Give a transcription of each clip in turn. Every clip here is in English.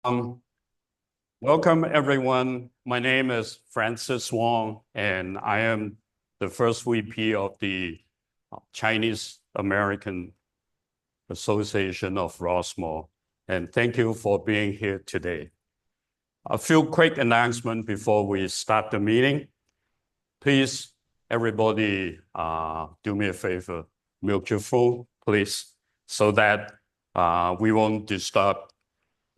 Um, Welcome everyone. My name is Francis Wong, and I am the first VP of the Chinese American Association of Rossmore. And thank you for being here today. A few quick announcements before we start the meeting. Please, everybody, do me a favor, mute your phone, please, so that we won't disturb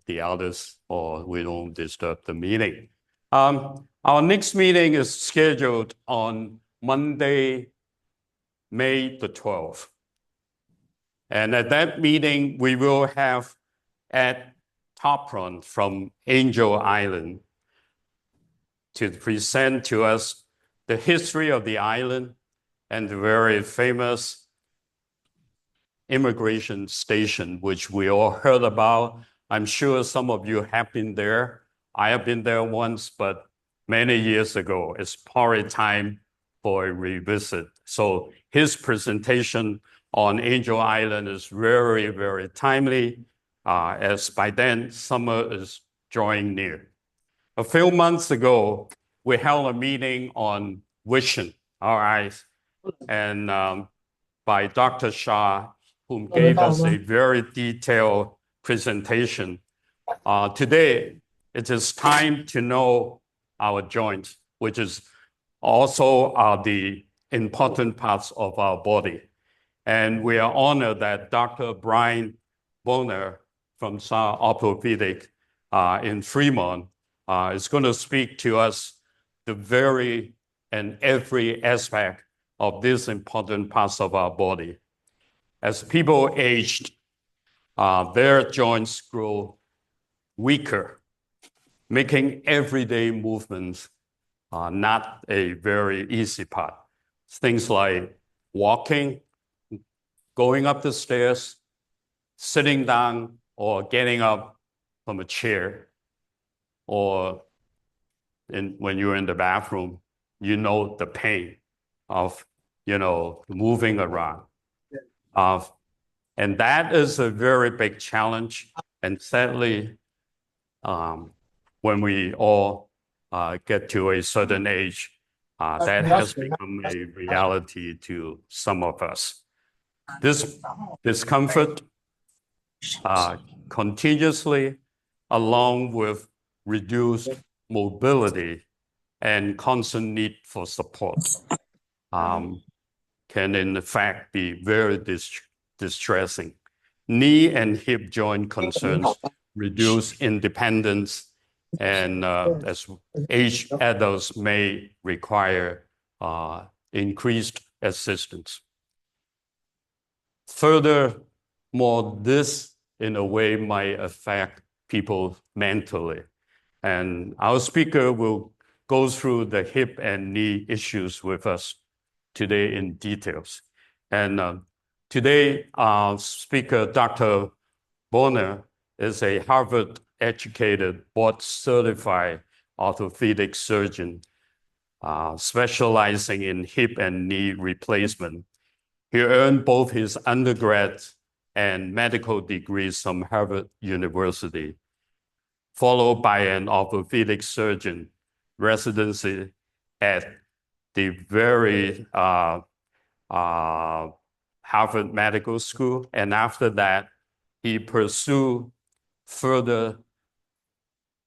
the others or we don't disturb the meeting. Our next meeting is scheduled on Monday, May the 12th. And at that meeting, we will have Ed Topron from Angel Island to present to us the history of the island and the very famous immigration station, which we all heard about. I'm sure some of you have been there. I have been there once, but many years ago. It's probably time for a revisit. So his presentation on Angel Island is very, very timely, as by then summer is drawing near. A few months ago, we held a meeting on vision, our eyes, and by Dr. Shah, who gave us a very detailed presentation. Today, it is time to know our joints, which is also the important parts of our body. And we are honored that Dr. Bryant Bonner from Orthopedic in Fremont is going to speak to us the very and every aspect of these important parts of our body. As people aged, their joints grow weaker, making everyday movements not a very easy part. Things like walking, going up the stairs, sitting down, or getting up from a chair, or when you're in the bathroom, you know the pain of, moving around. And that is a very big challenge. And sadly, when we all get to a certain age, that has become a reality to some of us. This discomfort continuously, along with reduced mobility and constant need for support, can in fact be very distressing. Knee and hip joint concerns reduce independence, and as aged adults may require increased assistance. Furthermore, this in a way might affect people mentally. And our speaker will go through the hip and knee issues with us today in details. And today, our speaker, Dr. Bonner, is a Harvard-educated, board-certified orthopedic surgeon specializing in hip and knee replacement. He earned both his undergrad and medical degrees from Harvard University, followed by an orthopedic surgeon residency at the very Harvard Medical School. And after that, he pursued further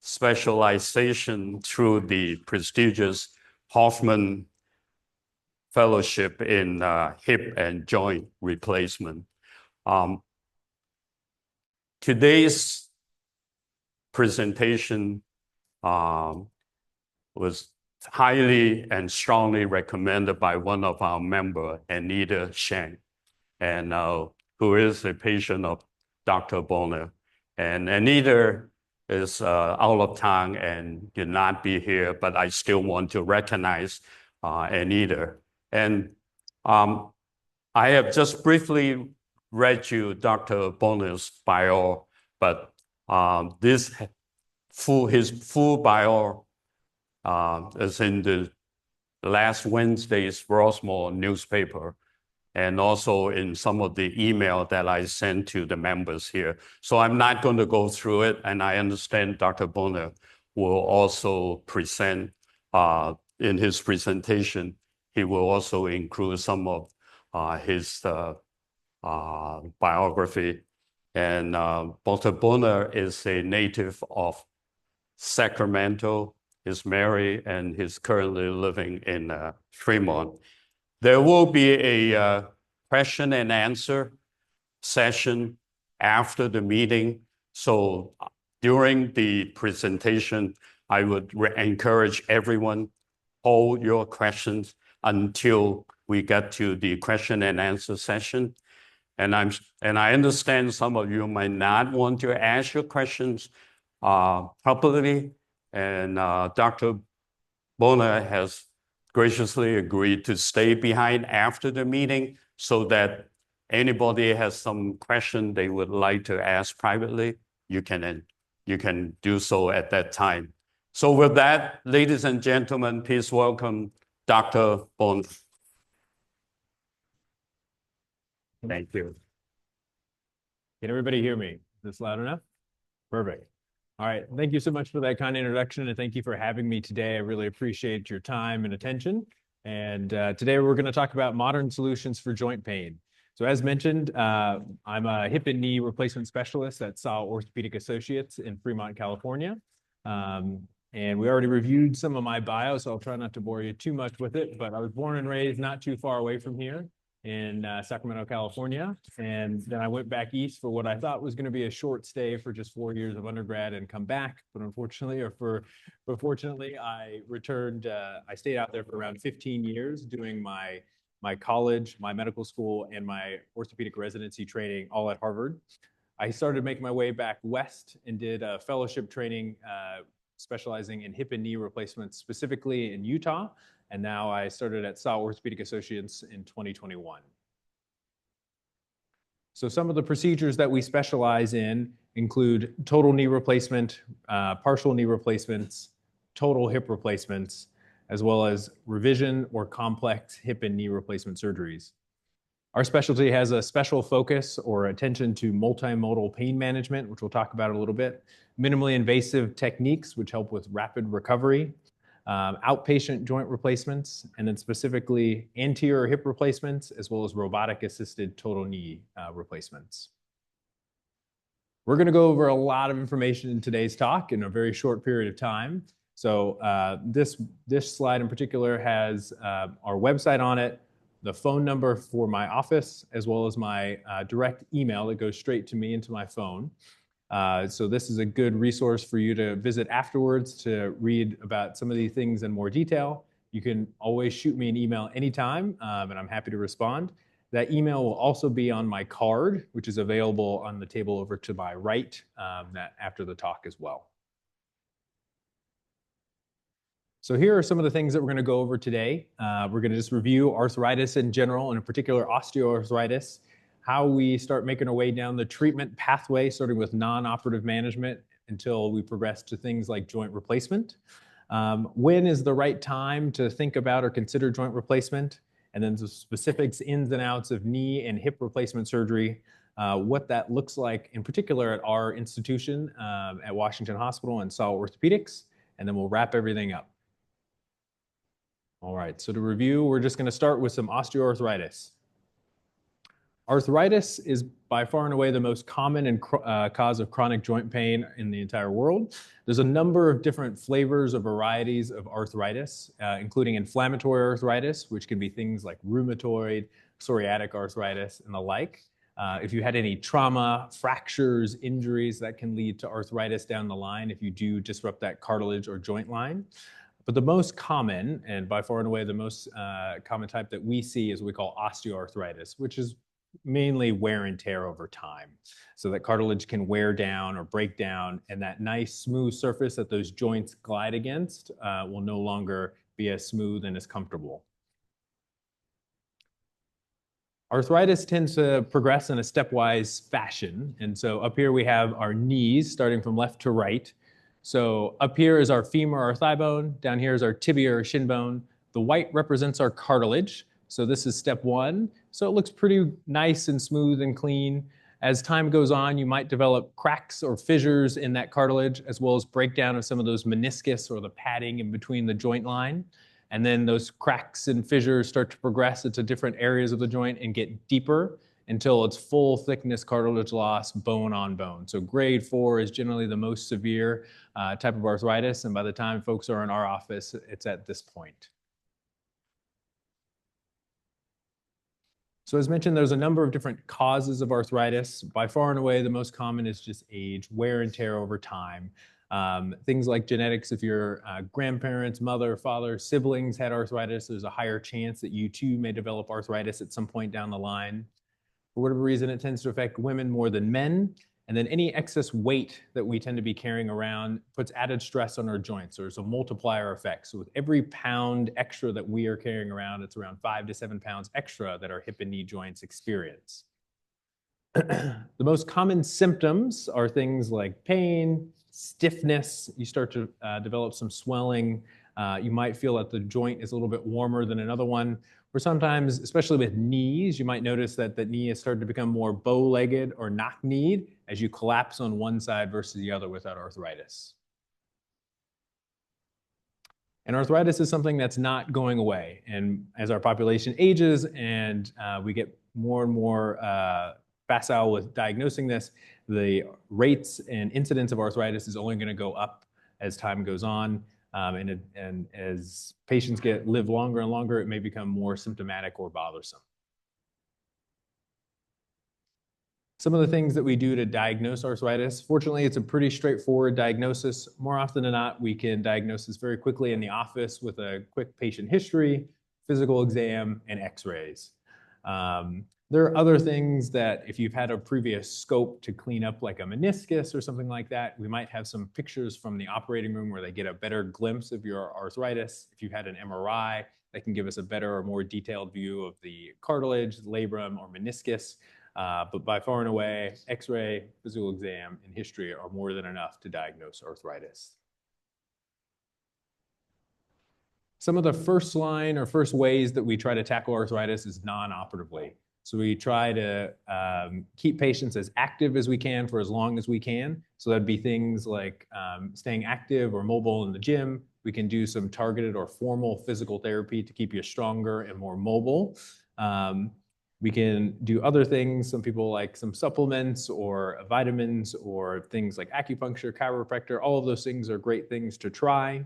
specialization through the prestigious Hoffman Fellowship in hip and joint replacement. Today's presentation was highly and strongly recommended by one of our members, Anita Sheng, and who is a patient of Dr. Bonner. And Anita is out of town and did not be here, but I still want to recognize Anita. And I have just briefly read you Dr. Bonner's bio, but his full bio is in the last Wednesday's Rossmore newspaper. and also in some of the email that I sent to the members here. So I'm not going to go through it, and I understand Dr. Bonner will also present in his presentation. He will also include some of his biography. And Dr. Bonner is a native of Sacramento, is married, and he's currently living in Fremont. There will be a question and answer session after the meeting. So during the presentation, I would encourage everyone, hold your questions until we get to the question and answer session. And I understand some of you might not want to ask your questions publicly, and Dr. Bonner has graciously agreed to stay behind after the meeting so that anybody has some question they would like to ask privately, you can do so at that time. So with that, ladies and gentlemen, please welcome Dr. Bonner. Thank you. Can everybody hear me? Is this loud enough? Perfect. All right. Thank you so much for that kind introduction, and thank you for having me today. I really appreciate your time and attention. And today we're going to talk about modern solutions for joint pain. So as mentioned, I'm a hip and knee replacement specialist at Saul Orthopedic Associates in Fremont, California. And we already reviewed some of my bio, so I'll try not to bore you too much with it. But I was born and raised not too far away from here in Sacramento, California. And then I went back east for what I thought was going to be a short stay for just 4 years of undergrad and come back. But fortunately, I returned. I stayed out there for around 15 years doing my college, my medical school, and my orthopedic residency training all at Harvard. I started making my way back west and did a fellowship training specializing in hip and knee replacements, specifically in Utah. And now I started at Saul Orthopedic Associates in 2021. So some of the procedures that we specialize in include total knee replacement, partial knee replacements, total hip replacements, as well as revision or complex hip and knee replacement surgeries. Our specialty has a special focus or attention to multimodal pain management, which we'll talk about a little bit, minimally invasive techniques, which help with rapid recovery, outpatient joint replacements, and then specifically anterior hip replacements, as well as robotic-assisted total knee replacements. We're going to go over a lot of information in today's talk in a very short period of time. So this slide in particular has our website on it, the phone number for my office, as well as my direct email that goes straight to me into my phone. So this is a good resource for you to visit afterwards to read about some of these things in more detail. You can always shoot me an email anytime, and I'm happy to respond. That email will also be on my card, which is available on the table over to my right after the talk as well. So here are some of the things that we're going to go over today. We're going to just review arthritis in general, and in particular osteoarthritis, how we start making our way down the treatment pathway, starting with non-operative management until we progress to things like joint replacement. When is the right time to think about or consider joint replacement? And then the specifics, ins and outs of knee and hip replacement surgery, what that looks like in particular at our institution at Washington Hospital and Saul Orthopedics, and then we'll wrap everything up. All right, so to review, we're just going to start with some osteoarthritis. Arthritis is by far and away the most common cause of chronic joint pain in the entire world. There's a number of different flavors or varieties of arthritis, including inflammatory arthritis, which can be things like rheumatoid, psoriatic arthritis, and the like. If you had any trauma, fractures, injuries, that can lead to arthritis down the line if you do disrupt that cartilage or joint line. But the most common, and by far and away the most common type that we see, is what we call osteoarthritis, which is mainly wear and tear over time. So that cartilage can wear down or break down, and that nice smooth surface that those joints glide against will no longer be as smooth and as comfortable. Arthritis tends to progress in a stepwise fashion. And so up here we have our knees starting from left to right. So up here is our femur or thigh bone. Down here is our tibia or shin bone. The white represents our cartilage. So this is step one. So it looks pretty nice and smooth and clean. As time goes on, you might develop cracks or fissures in that cartilage, as well as breakdown of some of those meniscus or the padding in between the joint line. And then those cracks and fissures start to progress into different areas of the joint and get deeper until it's full thickness cartilage loss, bone on bone. So grade 4 is generally the most severe type of arthritis. And by the time folks are in our office, it's at this point. So as mentioned, there's a number of different causes of arthritis. By far and away, the most common is just age, wear and tear over time. Things like genetics, if your grandparents, mother, father, siblings had arthritis, there's a higher chance that you too may develop arthritis at some point down the line. For whatever reason, it tends to affect women more than men. And then any excess weight that we tend to be carrying around puts added stress on our joints. There's a multiplier effect. So with every pound extra that we are carrying around, it's around 5 to 7 pounds extra that our hip and knee joints experience. The most common symptoms are things like pain, stiffness. You start to develop some swelling. You might feel that the joint is a little bit warmer than another one. Or sometimes, especially with knees, you might notice that the knee has started to become more bow-legged or knock-kneed as you collapse on one side versus the other without arthritis. And arthritis is something that's not going away. And as our population ages and we get more and more facile with diagnosing this, the rates and incidence of arthritis is only going to go up as time goes on. And as patients live longer and longer, it may become more symptomatic or bothersome. Some of the things that we do to diagnose arthritis, fortunately, it's a pretty straightforward diagnosis. More often than not, we can diagnose this very quickly in the office with a quick patient history, physical exam, and x-rays. There are other things that if you've had a previous scope to clean up like a meniscus or something like that, we might have some pictures from the operating room where they get a better glimpse of your arthritis. If you've had an MRI, that can give us a better or more detailed view of the cartilage, labrum, or meniscus. But by far and away, x-ray, physical exam, and history are more than enough to diagnose arthritis. Some of the first line or first ways that we try to tackle arthritis is non-operatively. So we try to keep patients as active as we can for as long as we can. So that'd be things like staying active or mobile in the gym. We can do some targeted or formal physical therapy to keep you stronger and more mobile. We can do other things. Some people like some supplements or vitamins or things like acupuncture, chiropractor. All of those things are great things to try.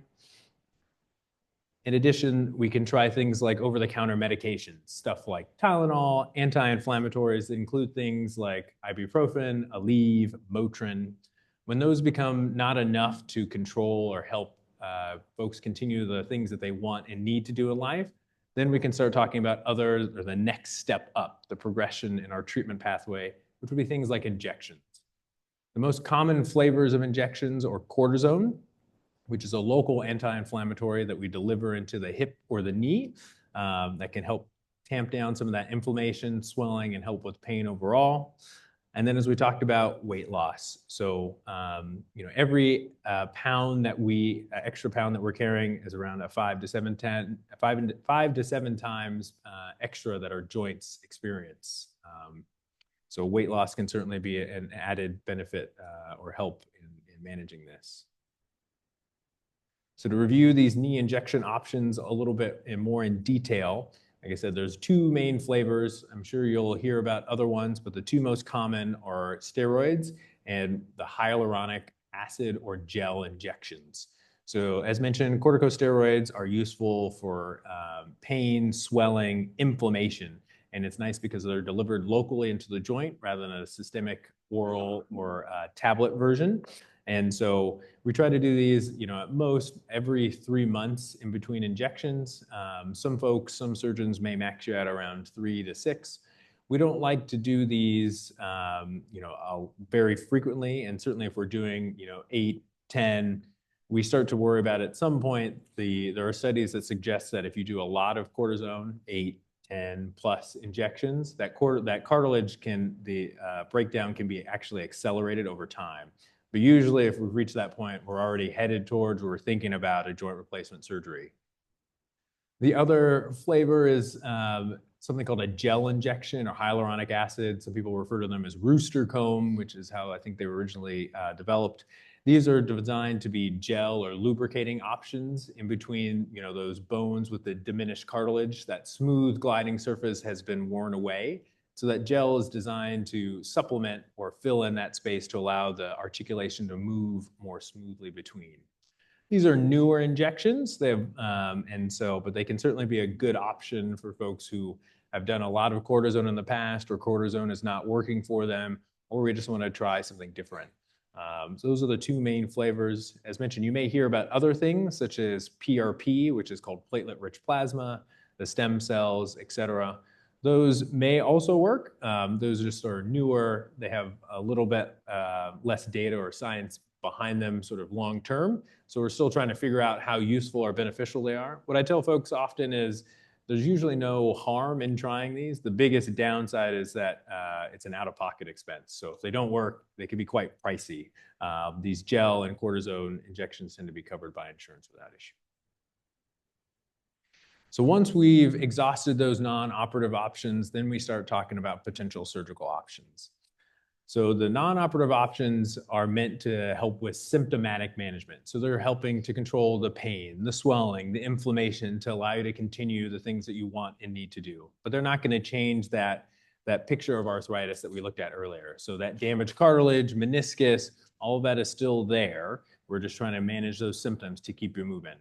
In addition, we can try things like over-the-counter medications, stuff like Tylenol, anti-inflammatories that include things like ibuprofen, Aleve, Motrin. When those become not enough to control or help folks continue the things that they want and need to do in life, then we can start talking about the next step up, the progression in our treatment pathway, which would be things like injections. The most common flavors of injections are cortisone, which is a local anti-inflammatory that we deliver into the hip or the knee that can help tamp down some of that inflammation, swelling, and help with pain overall. And then as we talked about, weight loss. So every extra pound that we're carrying is around a 5 to 7 times extra that our joints experience. So weight loss can certainly be an added benefit or help in managing this. So to review these knee injection options a little bit more in detail, like I said, there's 2 main flavors. I'm sure you'll hear about other ones, but the 2 most common are steroids and the hyaluronic acid or gel injections. So as mentioned, corticosteroids are useful for pain, swelling, inflammation. And it's nice because they're delivered locally into the joint rather than a systemic oral or tablet version. And so we try to do these, at most every 3 months in between injections. Some surgeons may max you out around 3 to 6. We don't like to do these, very frequently. And certainly if we're doing, 8, 10, we start to worry about at some point, there are studies that suggest that if you do a lot of cortisone, 8, 10 plus injections, that cartilage the breakdown can be actually accelerated over time. But usually if we've reached that point, we're already headed towards, we're thinking about a joint replacement surgery. The other flavor is something called a gel injection or hyaluronic acid. Some people refer to them as rooster comb, which is how I think they were originally developed. These are designed to be gel or lubricating options in between, those bones with the diminished cartilage. That smooth gliding surface has been worn away. So that gel is designed to supplement or fill in that space to allow the articulation to move more smoothly between. These are newer injections. They have, but they can certainly be a good option for folks who have done a lot of cortisone in the past, or cortisone is not working for them, or we just want to try something different. So those are the two main flavors. As mentioned, you may hear about other things such as PRP, which is called platelet-rich plasma, the stem cells, et cetera. Those may also work. Those just are newer. They have a little bit less data or science behind them sort of long term. So we're still trying to figure out how useful or beneficial they are. What I tell folks often is there's usually no harm in trying these. The biggest downside is that it's an out-of-pocket expense. So if they don't work, they can be quite pricey. These gel and cortisone injections tend to be covered by insurance without issue. So once we've exhausted those non-operative options, then we start talking about potential surgical options. So the non-operative options are meant to help with symptomatic management. So they're helping to control the pain, the swelling, the inflammation to allow you to continue the things that you want and need to do. But they're not going to change that picture of arthritis that we looked at earlier. So that damaged cartilage, meniscus, all of that is still there. We're just trying to manage those symptoms to keep you moving.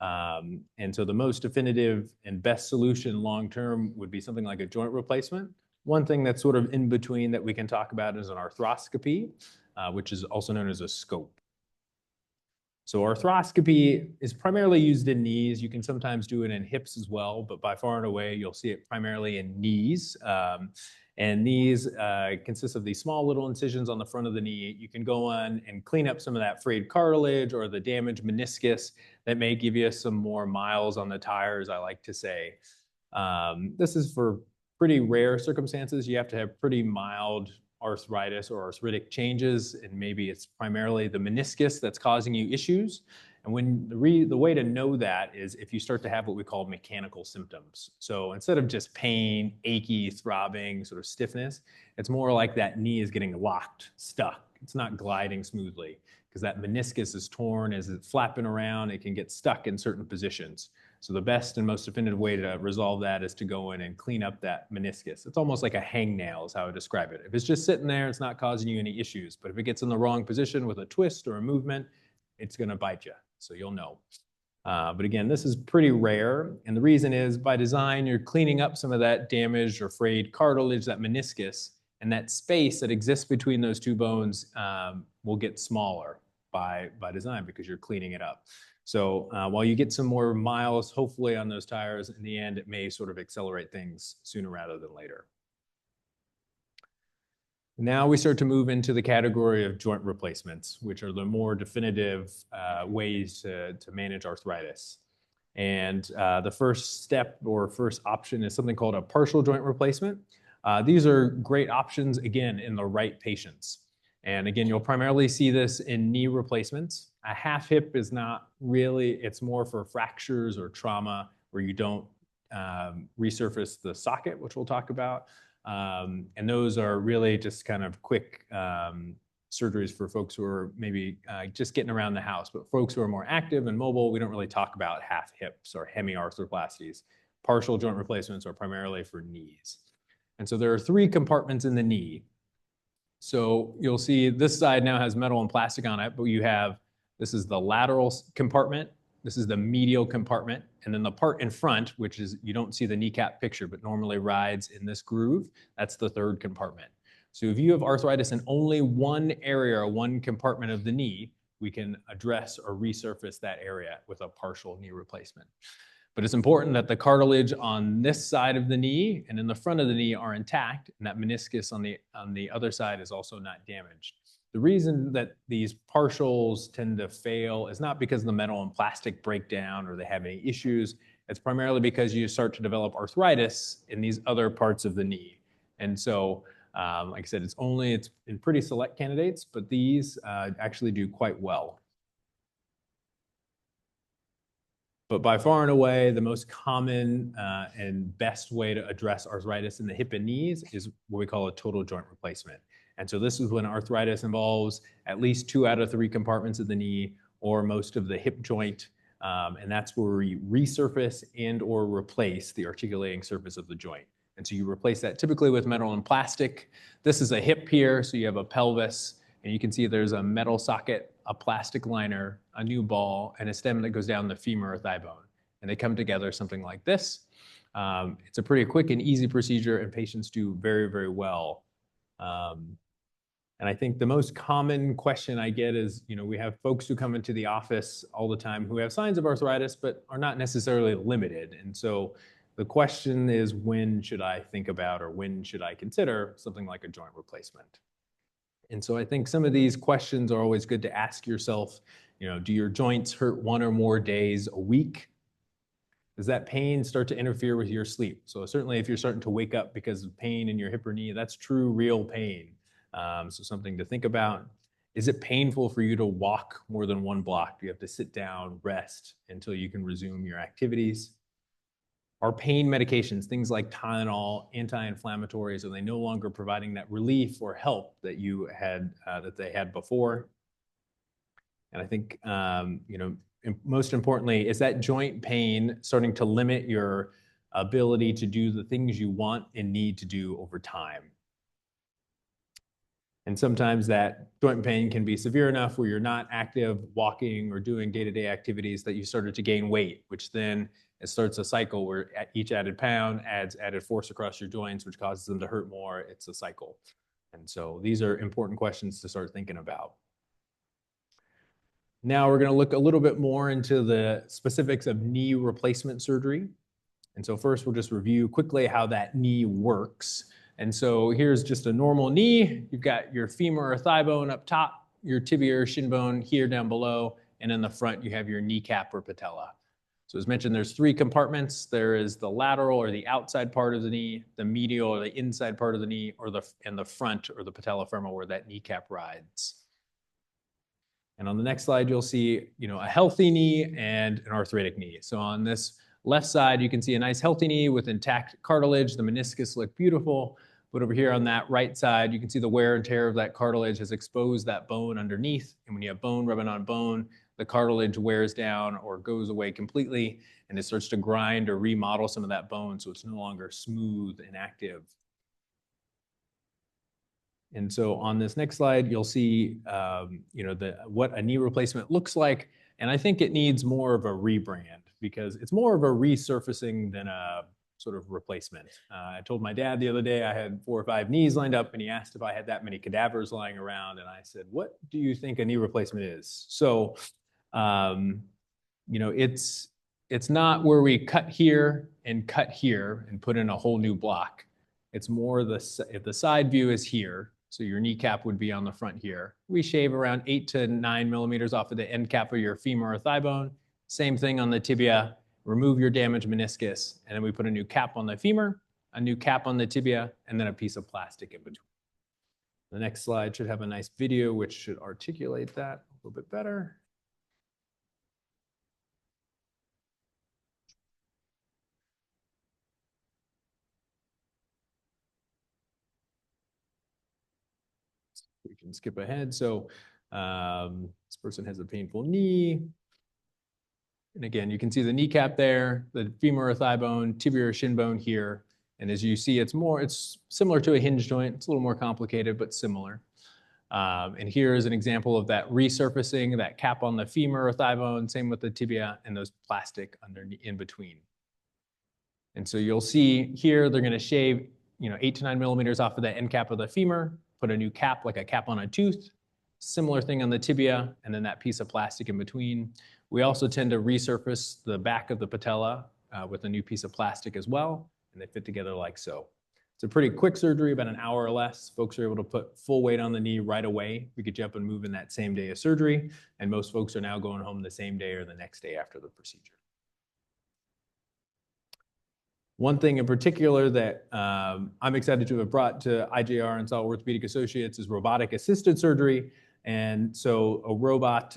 And so the most definitive and best solution long-term would be something like a joint replacement. One thing that's sort of in between that we can talk about is an arthroscopy, which is also known as a scope. So arthroscopy is primarily used in knees. You can sometimes do it in hips as well, but by far and away, you'll see it primarily in knees. And knees consist of these small little incisions on the front of the knee. You can go on and clean up some of that frayed cartilage or the damaged meniscus that may give you some more miles on the tires, I like to say. This is for pretty rare circumstances. You have to have pretty mild arthritis or arthritic changes, and maybe it's primarily the meniscus that's causing you issues. And when the way to know that is if you start to have what we call mechanical symptoms. So instead of just pain, achy, throbbing, sort of stiffness, it's more like that knee is getting locked, stuck. It's not gliding smoothly because that meniscus is torn. As it's flapping around, it can get stuck in certain positions. So the best and most definitive way to resolve that is to go in and clean up that meniscus. It's almost like a hangnail is how I would describe it. If it's just sitting there, it's not causing you any issues. But if it gets in the wrong position with a twist or a movement, it's going to bite you. So you'll know. But again, this is pretty rare. And the reason is by design, you're cleaning up some of that damaged or frayed cartilage, that meniscus, and that space that exists between those two bones will get smaller by design because you're cleaning it up. So while you get some more miles, hopefully on those tires, in the end, it may sort of accelerate things sooner rather than later. Now we start to move into the category of joint replacements, which are the more definitive ways to manage arthritis. And the first step or first option is something called a partial joint replacement. These are great options, again, in the right patients. And again, you'll primarily see this in knee replacements. A half hip is not really, it's more for fractures or trauma where you don't resurface the socket, which we'll talk about. And those are really just kind of quick surgeries for folks who are maybe just getting around the house. But folks who are more active and mobile, we don't really talk about half hips or hemiarthroplasties. Partial joint replacements are primarily for knees. And so there are three compartments in the knee. So you'll see this side now has metal and plastic on it, but this is the lateral compartment, this is the medial compartment, and then the part in front, which is, you don't see the kneecap picture, but normally rides in this groove, that's the third compartment. So if you have arthritis in only one area or one compartment of the knee, we can address or resurface that area with a partial knee replacement. But it's important that the cartilage on this side of the knee and in the front of the knee are intact, and that meniscus on the other side is also not damaged. The reason that these partials tend to fail is not because the metal and plastic break down or they have any issues. It's primarily because you start to develop arthritis in these other parts of the knee. And so, like I said, it's in pretty select candidates, but these actually do quite well. But by far and away, the most common and best way to address arthritis in the hip and knees is what we call a total joint replacement. And so this is when arthritis involves at least 2 out of 3 compartments of the knee or most of the hip joint. And that's where we resurface and or replace the articulating surface of the joint. And so you replace that typically with metal and plastic. This is a hip here, so you have a pelvis, and you can see there's a metal socket, a plastic liner, a new ball, and a stem that goes down the femur or thigh bone. And they come together something like this. It's a pretty quick and easy procedure, and patients do very, very well. And I think the most common question I get is, we have folks who come into the office all the time who have signs of arthritis, but are not necessarily limited. And so the question is, when should I think about or when should I consider something like a joint replacement? And so I think some of these questions are always good to ask yourself. Do your joints hurt 1 or more days a week? Does that pain start to interfere with your sleep? So certainly if you're starting to wake up because of pain in your hip or knee, that's true, real pain. So something to think about. Is it painful for you to walk more than 1 block? Do you have to sit down, rest until you can resume your activities? Are pain medications, things like Tylenol, anti-inflammatories, are they no longer providing that relief or help that you had that they had before? And I think most importantly, is that joint pain starting to limit your ability to do the things you want and need to do over time? And sometimes that joint pain can be severe enough where you're not active walking or doing day-to-day activities that you started to gain weight, which then it starts a cycle where each added pound adds added force across your joints, which causes them to hurt more. It's a cycle. And so these are important questions to start thinking about. Now we're going to look a little bit more into the specifics of knee replacement surgery. And so first we'll just review quickly how that knee works. And so here's just a normal knee. You've got your femur or thigh bone up top, your tibia or shin bone here down below, and in the front you have your kneecap or patella. So as mentioned, there's 3 compartments. There is the lateral or the outside part of the knee, the medial or the inside part of the knee, and the front or the patellofemoral where that kneecap rides. And on the next slide, you'll see, a healthy knee and an arthritic knee. So on this left side, you can see a nice healthy knee with intact cartilage. The meniscus look beautiful. But over here on that right side, you can see the wear and tear of that cartilage has exposed that bone underneath. And when you have bone rubbing on bone, the cartilage wears down or goes away completely, and it starts to grind or remodel some of that bone so it's no longer smooth and active. And so on this next slide, you'll see what a knee replacement looks like. And I think it needs more of a rebrand because it's more of a resurfacing than a sort of replacement. I told my dad the other day I had 4 or 5 knees lined up, and he asked if I had that many cadavers lying around. And I said, what do you think a knee replacement is? So, it's not where we cut here and put in a whole new block. It's more if the side view is here, so your kneecap would be on the front here. We shave around 8 to 9 millimeters off of the end cap of your femur or thigh bone. Same thing on the tibia. Remove your damaged meniscus, and then we put a new cap on the femur, a new cap on the tibia, and then a piece of plastic in between. The next slide should have a nice video which should articulate that a little bit better. We can skip ahead. So this person has a painful knee. And again, you can see the kneecap there, the femur or thigh bone, tibia or shin bone here. And as you see, it's similar to a hinge joint. It's a little more complicated, but similar. And here is an example of that resurfacing, that cap on the femur or thigh bone, same with the tibia, and those plastic in between. And so you'll see here, they're going to shave 8 to 9 millimeters off of the end cap of the femur, put a new cap, like a cap on a tooth, similar thing on the tibia, and then that piece of plastic in between. We also tend to resurface the back of the patella with a new piece of plastic as well, and they fit together like so. It's a pretty quick surgery, about an hour or less. Folks are able to put full weight on the knee right away. We get you up and moving that same day of surgery, and most folks are now going home the same day or the next day after the procedure. One thing in particular that I'm excited to have brought to IJR and Saul Orthopedic Associates is robotic-assisted surgery. And so a robot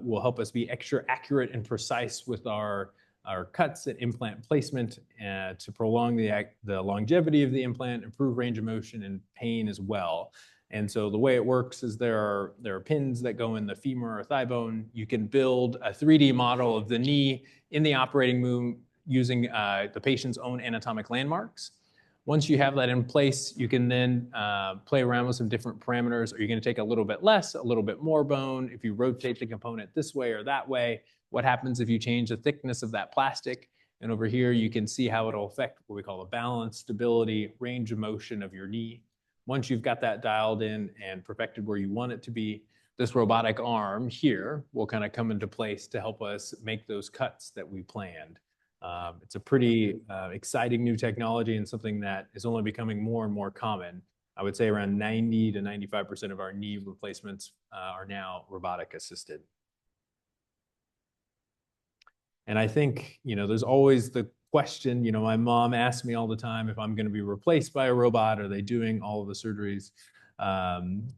will help us be extra accurate and precise with our or cuts and implant placement to prolong the longevity of the implant, improve range of motion and pain as well. And so the way it works is there are pins that go in the femur or thigh bone. You can build a 3D model of the knee in the operating room using the patient's own anatomic landmarks. Once you have that in place, you can then play around with some different parameters. Are you going to take a little bit less, a little bit more bone? If you rotate the component this way or that way, what happens if you change the thickness of that plastic? And over here, you can see how it'll affect what we call the balance, stability, range of motion of your knee. Once you've got that dialed in and perfected where you want it to be, this robotic arm here will kind of come into place to help us make those cuts that we planned. It's a pretty exciting new technology and something that is only becoming more and more common. I would say around 90 to 95% of our knee replacements are now robotic assisted. And I think, there's always the question, my mom asks me all the time if I'm going to be replaced by a robot. Are they doing all of the surgeries?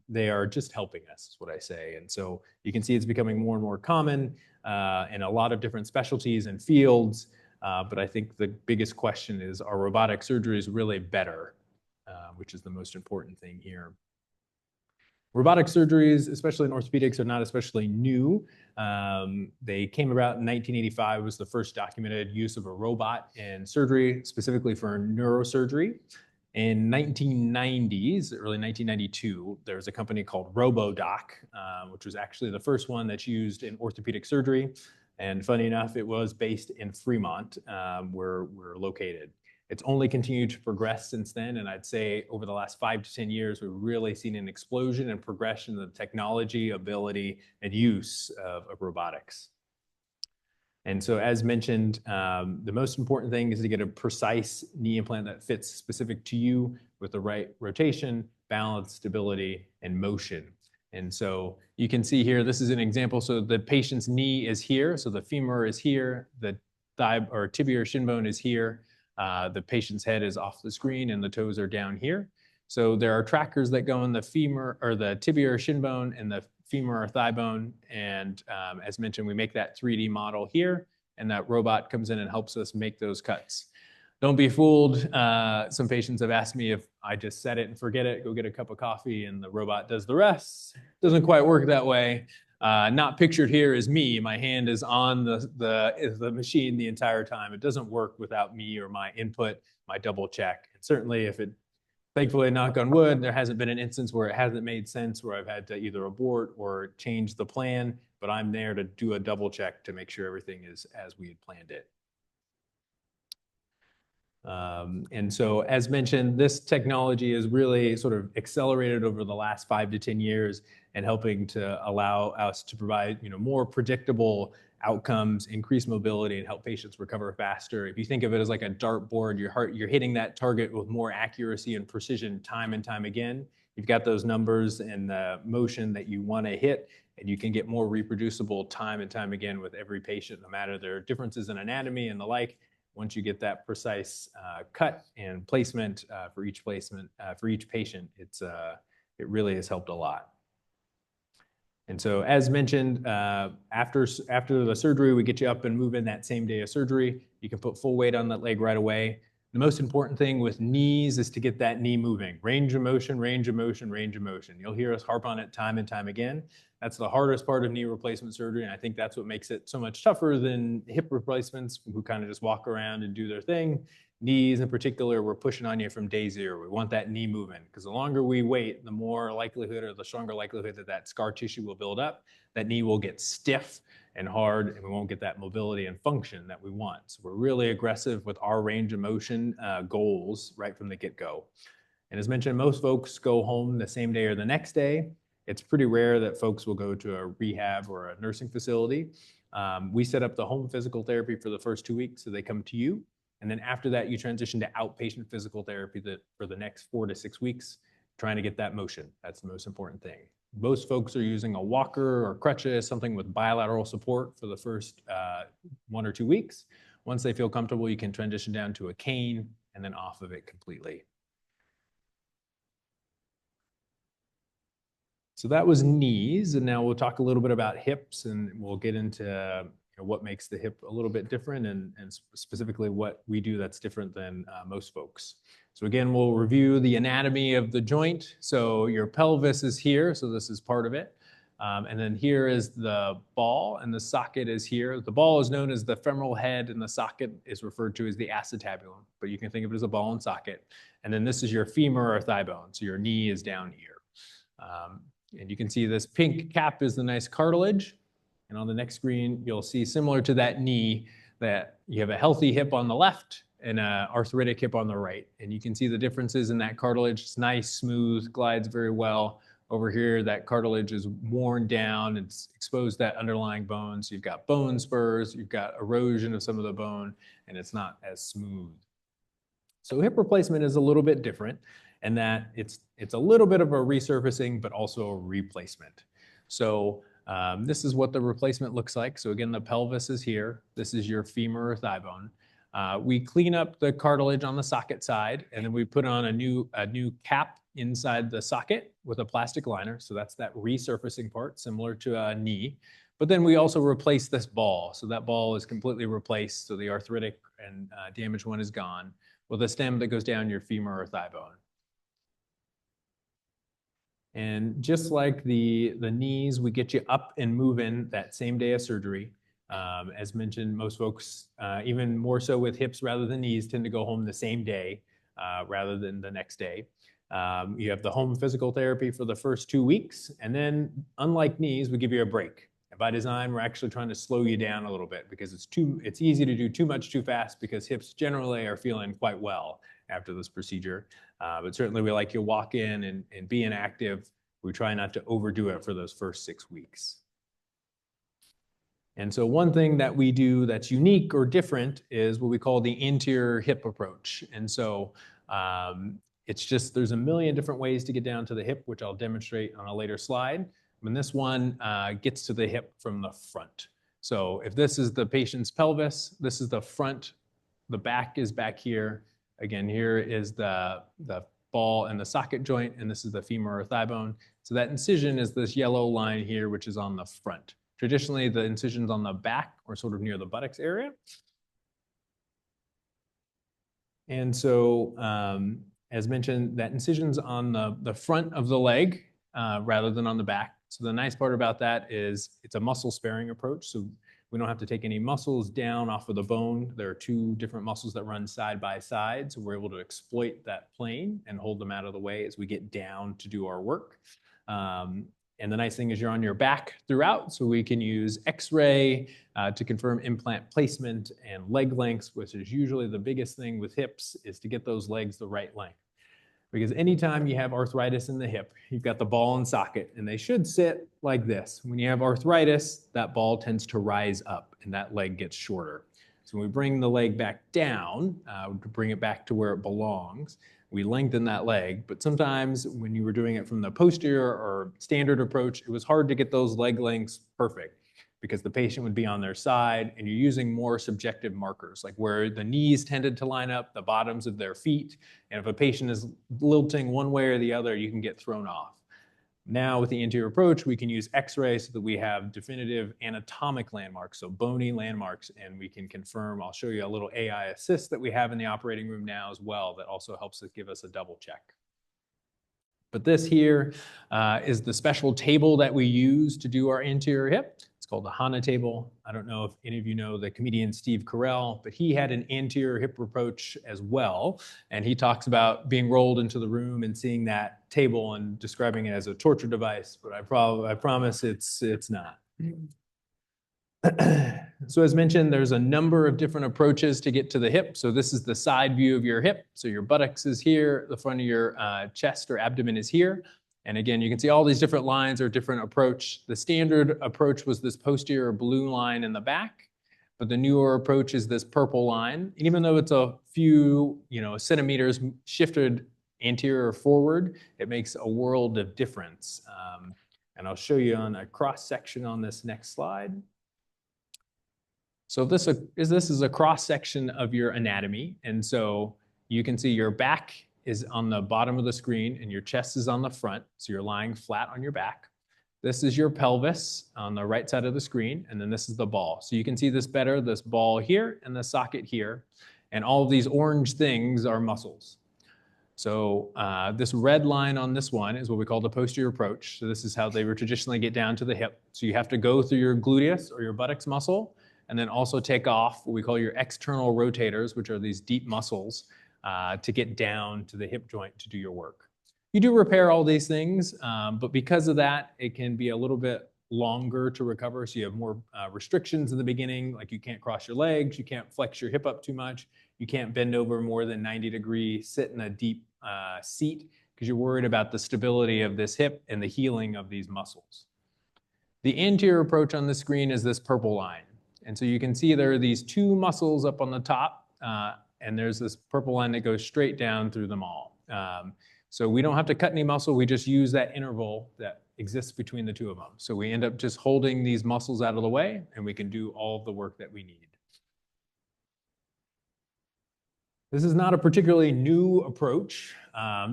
They are just helping us, is what I say. And so you can see it's becoming more and more common in a lot of different specialties and fields. But I think the biggest question is, are robotic surgeries really better? Which is the most important thing here. Robotic surgeries, especially in orthopedics, are not especially new. They came about in 1985, was the first documented use of a robot in surgery, specifically for neurosurgery. In 1990s, early 1992, there was a company called Robodoc, which was actually the first one that's used in orthopedic surgery. And funny enough, it was based in Fremont, where we're located. It's only continued to progress since then. And I'd say over the last 5 to 10 years, we've really seen an explosion and progression of technology, ability, and use of robotics. And so as mentioned, the most important thing is to get a precise knee implant that fits specific to you with the right rotation, balance, stability, and motion. And so you can see here, this is an example. So the patient's knee is here. So the femur is here. The thigh or tibia or shin bone is here. The patient's head is off the screen and the toes are down here. So there are trackers that go in the femur or the tibia or shin bone and the femur or thigh bone. And as mentioned, we make that 3D model here, and that robot comes in and helps us make those cuts. Don't be fooled. Some patients have asked me if I just set it and forget it, go get a cup of coffee, and the robot does the rest. Doesn't quite work that way. Not pictured here is me. My hand is on the machine the entire time. It doesn't work without me or my input, my double check. And certainly if it, thankfully, knock on wood, there hasn't been an instance where it hasn't made sense, where I've had to either abort or change the plan, but I'm there to do a double check to make sure everything is as we had planned it. And so, as mentioned, this technology is really sort of accelerated over the last 5 to 10 years and helping to allow us to provide, more predictable outcomes, increase mobility, and help patients recover faster. If you think of it as like a dartboard, you're hitting that target with more accuracy and precision time and time again. You've got those numbers and the motion that you want to hit, and you can get more reproducible time and time again with every patient, no matter their differences in anatomy and the like. Once you get that precise cut and placement for each patient, it really has helped a lot. And so, as mentioned, after the surgery, we get you up and moving that same day of surgery. You can put full weight on that leg right away. The most important thing with knees is to get that knee moving. Range of motion, range of motion, range of motion. You'll hear us harp on it time and time again. That's the hardest part of knee replacement surgery, and I think that's what makes it so much tougher than hip replacements, who kind of just walk around and do their thing. Knees in particular, we're pushing on you from day zero. We want that knee moving, because the longer we wait, the more likelihood or the stronger likelihood that scar tissue will build up. That knee will get stiff and hard, and we won't get that mobility and function that we want. So we're really aggressive with our range of motion goals right from the get-go. And as mentioned, most folks go home the same day or the next day. It's pretty rare that folks will go to a rehab or a nursing facility. We set up the home physical therapy for the first 2 weeks, so they come to you. And then after that, you transition to outpatient physical therapy for the next 4 to 6 weeks, trying to get that motion. That's the most important thing. Most folks are using a walker or crutches, something with bilateral support for the first 1 or 2 weeks. Once they feel comfortable, you can transition down to a cane and then off of it completely. So that was knees, and now we'll talk a little bit about hips, and we'll get into what makes the hip a little bit different and specifically what we do that's different than most folks. So again, we'll review the anatomy of the joint. So your pelvis is here, so this is part of it. And then here is the ball and the socket is here. The ball is known as the femoral head and the socket is referred to as the acetabulum, but you can think of it as a ball and socket. And then this is your femur or thigh bone. So your knee is down here. And you can see this pink cap is the nice cartilage. And on the next screen, you'll see similar to that knee that you have a healthy hip on the left and an arthritic hip on the right. And you can see the differences in that cartilage. It's nice, smooth, glides very well. Over here, that cartilage is worn down. It's exposed that underlying bone. So you've got bone spurs, you've got erosion of some of the bone, and it's not as smooth. So hip replacement is a little bit different in that it's a little bit of a resurfacing, but also a replacement. So this is what the replacement looks like. So again, the pelvis is here. This is your femur or thigh bone. We clean up the cartilage on the socket side, and then we put on a new cap inside the socket with a plastic liner. So that's that resurfacing part, similar to a knee. But then we also replace this ball. So that ball is completely replaced. So the arthritic and damaged one is gone with a stem that goes down your femur or thigh bone. And just like the knees, we get you up and moving that same day of surgery. As mentioned, most folks, even more so with hips rather than knees, tend to go home the same day rather than the next day. You have the home physical therapy for the first 2 weeks. And then, unlike knees, we give you a break. And by design, we're actually trying to slow you down a little bit because it's easy to do too much too fast because hips generally are feeling quite well after this procedure. But certainly we like you walk in and be inactive. We try not to overdo it for those first 6 weeks. And so one thing that we do that's unique or different is what we call the anterior hip approach. And so it's just, there's a million different ways to get down to the hip, which I'll demonstrate on a later slide. And this one gets to the hip from the front. So if this is the patient's pelvis, this is the front, the back is back here. Again, here is the ball and the socket joint, and this is the femur or thigh bone. So that incision is this yellow line here, which is on the front. Traditionally, the incision's on the back or sort of near the buttocks area. And so, as mentioned, that incision's on the front of the leg rather than on the back. So the nice part about that is it's a muscle sparing approach. So we don't have to take any muscles down off of the bone. There are two different muscles that run side by side. So we're able to exploit that plane and hold them out of the way as we get down to do our work. And the nice thing is you're on your back throughout. So we can use X-ray to confirm implant placement and leg lengths, which is usually the biggest thing with hips, is to get those legs the right length. Because anytime you have arthritis in the hip, you've got the ball and socket, and they should sit like this. When you have arthritis, that ball tends to rise up and that leg gets shorter. So when we bring the leg back down, to bring it back to where it belongs, we lengthen that leg. But sometimes when you were doing it from the posterior or standard approach, it was hard to get those leg lengths perfect because the patient would be on their side and you're using more subjective markers, like where the knees tended to line up, the bottoms of their feet. And if a patient is lilting one way or the other, you can get thrown off. Now with the anterior approach, we can use X-ray so that we have definitive anatomic landmarks, so bony landmarks, and we can confirm. I'll show you a little AI assist that we have in the operating room now as well that also helps us give us a double check. But this here is the special table that we use to do our anterior hip. It's called the HANA table. I don't know if any of you know the comedian Steve Carell, but he had an anterior hip approach as well. And he talks about being rolled into the room and seeing that table and describing it as a torture device, but I promise it's not. So as mentioned, there's a number of different approaches to get to the hip. So this is the side view of your hip. So your buttocks is here, the front of your chest or abdomen is here. And again, you can see all these different lines are different approach. The standard approach was this posterior blue line in the back, but the newer approach is this purple line. And even though it's a few, centimeters shifted anterior or forward, it makes a world of difference. And I'll show you on a cross section on this next slide. So this is a cross section of your anatomy. And so you can see your back is on the bottom of the screen and your chest is on the front. So you're lying flat on your back. This is your pelvis on the right side of the screen, and then this is the ball. So you can see this better, this ball here and the socket here. And all of these orange things are muscles. So this red line on this one is what we call the posterior approach. So this is how they would traditionally get down to the hip. So you have to go through your gluteus or your buttocks muscle, and then also take off what we call your external rotators, which are these deep muscles, to get down to the hip joint to do your work. You do repair all these things, but because of that, it can be a little bit longer to recover. So you have more restrictions in the beginning, like you can't cross your legs, you can't flex your hip up too much, you can't bend over more than 90 degrees, sit in a deep seat, because you're worried about the stability of this hip and the healing of these muscles. The anterior approach on the screen is this purple line. And so you can see there are these two muscles up on the top, and there's this purple line that goes straight down through them all. So we don't have to cut any muscle, we just use that interval that exists between the two of them. So we end up just holding these muscles out of the way, and we can do all of the work that we need. This is not a particularly new approach.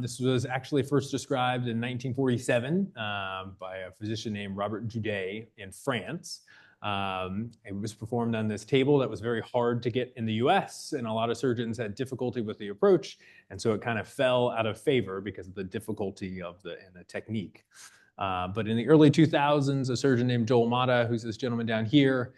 This was actually first described in 1947 by a physician named Robert Judet in France. It was performed on this table that was very hard to get in the US, and a lot of surgeons had difficulty with the approach, and so it kind of fell out of favor because of the difficulty of the technique. But in the early 2000s, a surgeon named Joel Mata, who's this gentleman down here,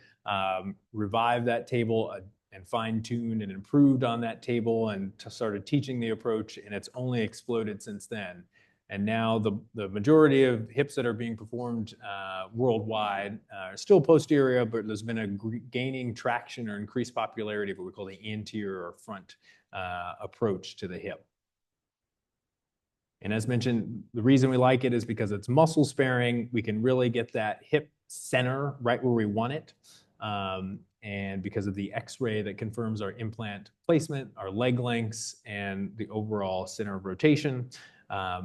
revived that table and fine-tuned and improved on that table and started teaching the approach, and it's only exploded since then. And now the majority of hips that are being performed worldwide are still posterior, but there's been a gaining traction or increased popularity of what we call the anterior or front approach to the hip. And as mentioned, the reason we like it is because it's muscle sparing. We can really get that hip center right where we want it. And because of the X-ray that confirms our implant placement, our leg lengths, and the overall center of rotation.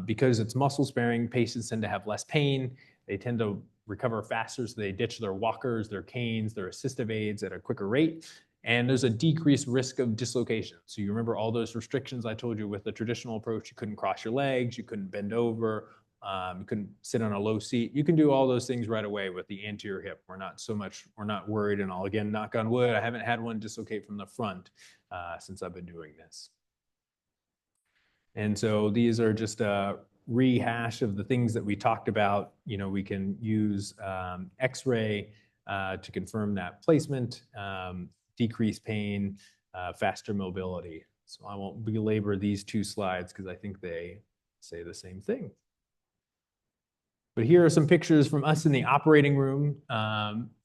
Because it's muscle sparing, patients tend to have less pain. They tend to recover faster, so they ditch their walkers, their canes, their assistive aids at a quicker rate. And there's a decreased risk of dislocation. So you remember all those restrictions I told you with the traditional approach. You couldn't cross your legs, you couldn't bend over, you couldn't sit on a low seat. You can do all those things right away with the anterior hip. We're not worried, and I'll again knock on wood, I haven't had one dislocate from the front since I've been doing this. And so these are just a rehash of the things that we talked about. You know, we can use X-ray to confirm that placement, decrease pain, faster mobility. So I won't belabor these two slides because I think they say the same thing. But here are some pictures from us in the operating room.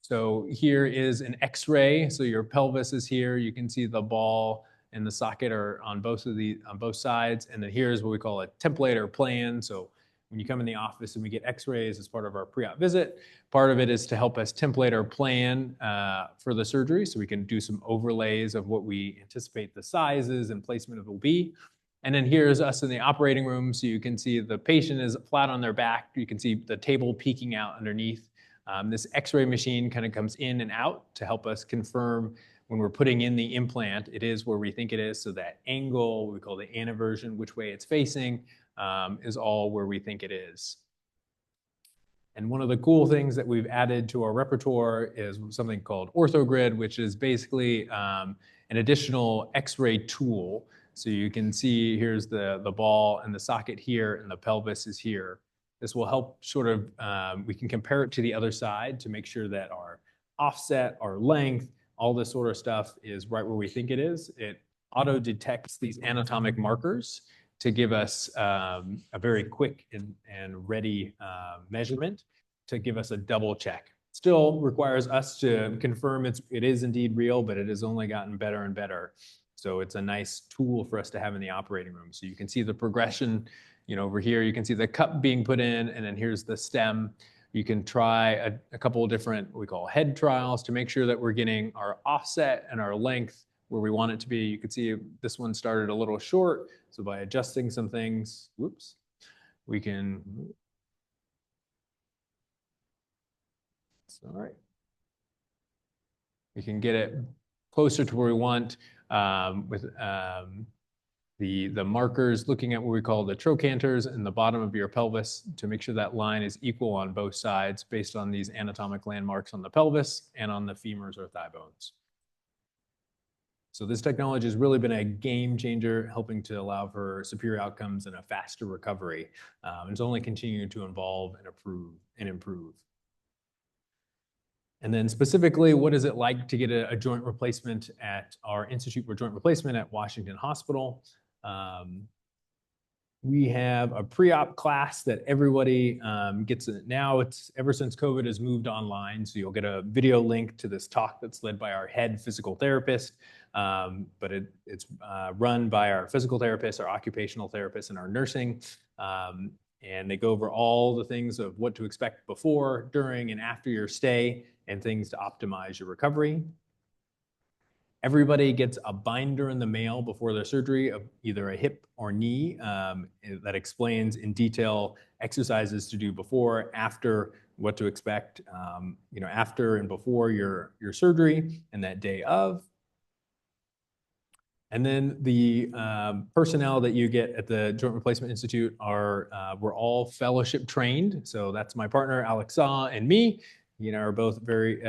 So here is an X-ray. So your pelvis is here. You can see the ball and the socket are on both sides. And then here's what we call a template or plan. So when you come in the office and we get X-rays as part of our pre-op visit, part of it is to help us template our plan for the surgery, so we can do some overlays of what we anticipate the sizes and placement will be. And then here's us in the operating room, so you can see the patient is flat on their back. You can see the table peeking out underneath. This X-ray machine kind of comes in and out to help us confirm when we're putting in the implant, it is where we think it is. So that angle, what we call the anteversion, which way it's facing, is all where we think it is. And one of the cool things that we've added to our repertoire is something called OrthoGrid, which is basically an additional X-ray tool. So you can see here's the ball and the socket here, and the pelvis is here. This will help sort of, we can compare it to the other side to make sure that our offset, our length, all this sort of stuff is right where we think it is. It auto detects these anatomic markers to give us a very quick and ready measurement to give us a double check. Still requires us to confirm it is indeed real, but it has only gotten better and better. So it's a nice tool for us to have in the operating room. So you can see the progression, you know, over here, you can see the cup being put in, and then here's the stem. You can try a couple of different, what we call head trials, to make sure that we're getting our offset and our length where we want it to be. You can see this one started a little short. So by adjusting some things, whoops, we can, all right. We can get it closer to where we want with The markers, looking at what we call the trochanters in the bottom of your pelvis to make sure that line is equal on both sides based on these anatomic landmarks on the pelvis and on the femurs or thigh bones. So this technology has really been a game changer, helping to allow for superior outcomes and a faster recovery. It's only continuing to evolve and improve. And then specifically, what is it like to get a joint replacement at our Institute for Joint Replacement at Washington Hospital? We have a pre-op class that everybody gets. Now it's ever since COVID has moved online, so you'll get a video link to this talk that's led by our head physical therapist, but it's run by our physical therapist, our occupational therapist, and our nursing. And they go over all the things of what to expect before, during, and after your stay, and things to optimize your recovery. Everybody gets a binder in the mail before their surgery of either a hip or knee that explains in detail exercises to do before, after, what to expect, after and before your surgery and that day of. And then the personnel that you get at the Joint Replacement Institute we're all fellowship trained. So that's my partner, Alex Saw, and me. Are both very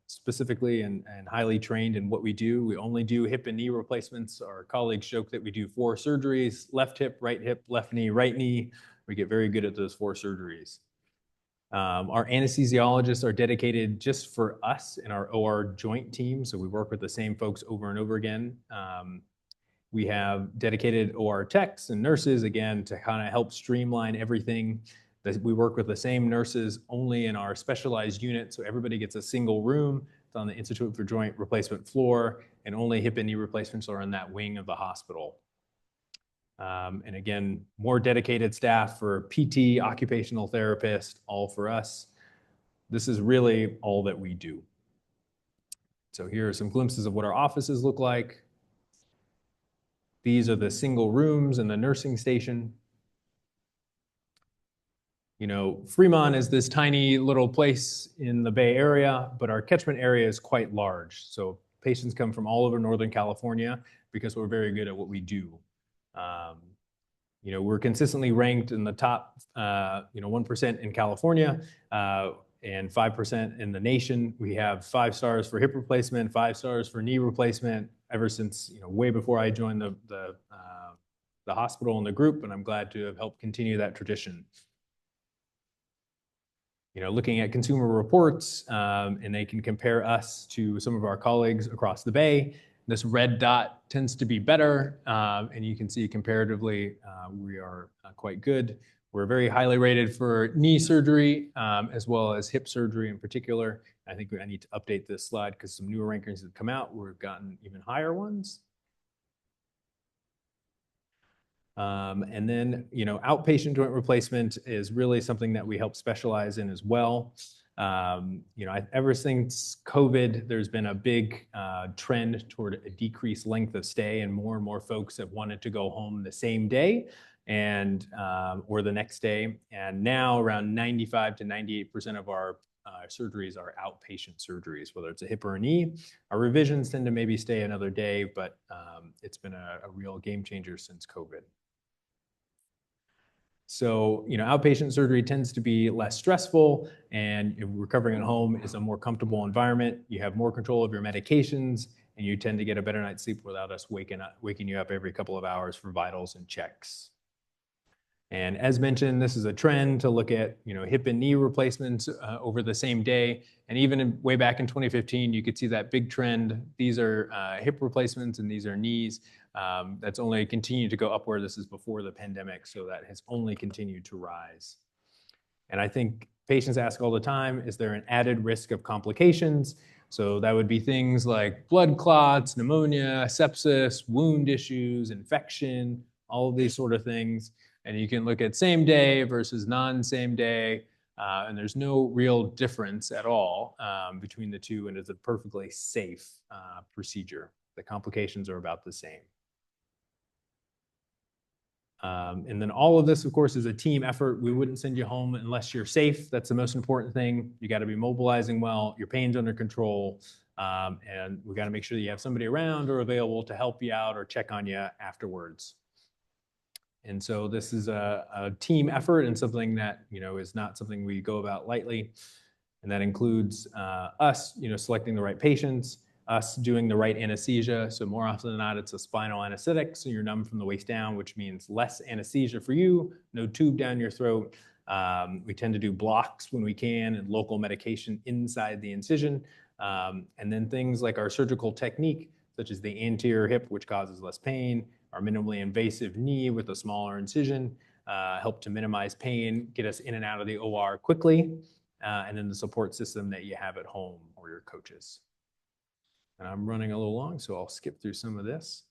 specifically and highly trained in what we do. We only do hip and knee replacements. Our colleagues joke that we do 4 surgeries: left hip, left knee, right knee. We get very good at those 4 surgeries. Our anesthesiologists are dedicated just for us and our OR joint team. So we work with the same folks over and over again. We have dedicated OR techs and nurses, again, to kind of help streamline everything. We work with the same nurses only in our specialized unit, so everybody gets a single room. It's on the Institute for Joint Replacement floor, and only hip and knee replacements are in that wing of the hospital. And again, more dedicated staff for PT, occupational therapist, all for us. This is really all that we do. So here are some glimpses of what our offices look like. These are the single rooms in the nursing station. Fremont is this tiny little place in the Bay Area, but our catchment area is quite large. So patients come from all over Northern California because we're very good at what we do. We're consistently ranked in the top, 1% in California and 5% in the nation. We have 5 stars for hip replacement, 5 stars for knee replacement ever since, way before I joined the hospital and the group, and I'm glad to have helped continue that tradition. Looking at consumer reports, and they can compare us to some of our colleagues across the Bay. This red dot tends to be better, and you can see comparatively we are quite good. We're very highly rated for knee surgery, as well as hip surgery in particular. I think I need to update this slide because some newer rankings have come out. We've gotten even higher ones. And then, outpatient joint replacement is really something that we help specialize in as well. Ever since COVID, there's been a big trend toward a decreased length of stay, and more folks have wanted to go home the same day or the next day. And now around 95 to 98% of our surgeries are outpatient surgeries, whether it's a hip or a knee. Our revisions tend to maybe stay another day, but it's been a real game changer since COVID. So, outpatient surgery tends to be less stressful, and recovering at home is a more comfortable environment. You have more control of your medications, and you tend to get a better night's sleep without us waking you up every couple of hours for vitals and checks. And as mentioned, this is a trend to look at, hip and knee replacements over the same day. And even way back in 2015, you could see that big trend. These are hip replacements and these are knees. That's only continued to go upward. This is before the pandemic, so that has only continued to rise. And I think patients ask all the time, is there an added risk of complications? So that would be things like blood clots, pneumonia, sepsis, wound issues, infection, all of these sort of things. And you can look at same day versus non-same day, and there's no real difference at all between the two, and it's a perfectly safe procedure. The complications are about the same. And then all of this, of course, is a team effort. We wouldn't send you home unless you're safe. That's the most important thing. You got to be mobilizing well, your pain's under control, and we got to make sure that you have somebody around or available to help you out or check on you afterwards. And so this is a team effort and something that, is not something we go about lightly. And that includes us, selecting the right patients, us doing the right anesthesia. So more often than not, it's a spinal anesthetic. So you're numb from the waist down, which means less anesthesia for you, no tube down your throat. We tend to do blocks when we can and local medication inside the incision. And then things like our surgical technique, such as the anterior hip, which causes less pain, our minimally invasive knee with a smaller incision, help to minimize pain, get us in and out of the OR quickly, and then the support system that you have at home or your coaches. And I'm running a little long, so I'll skip through some of this.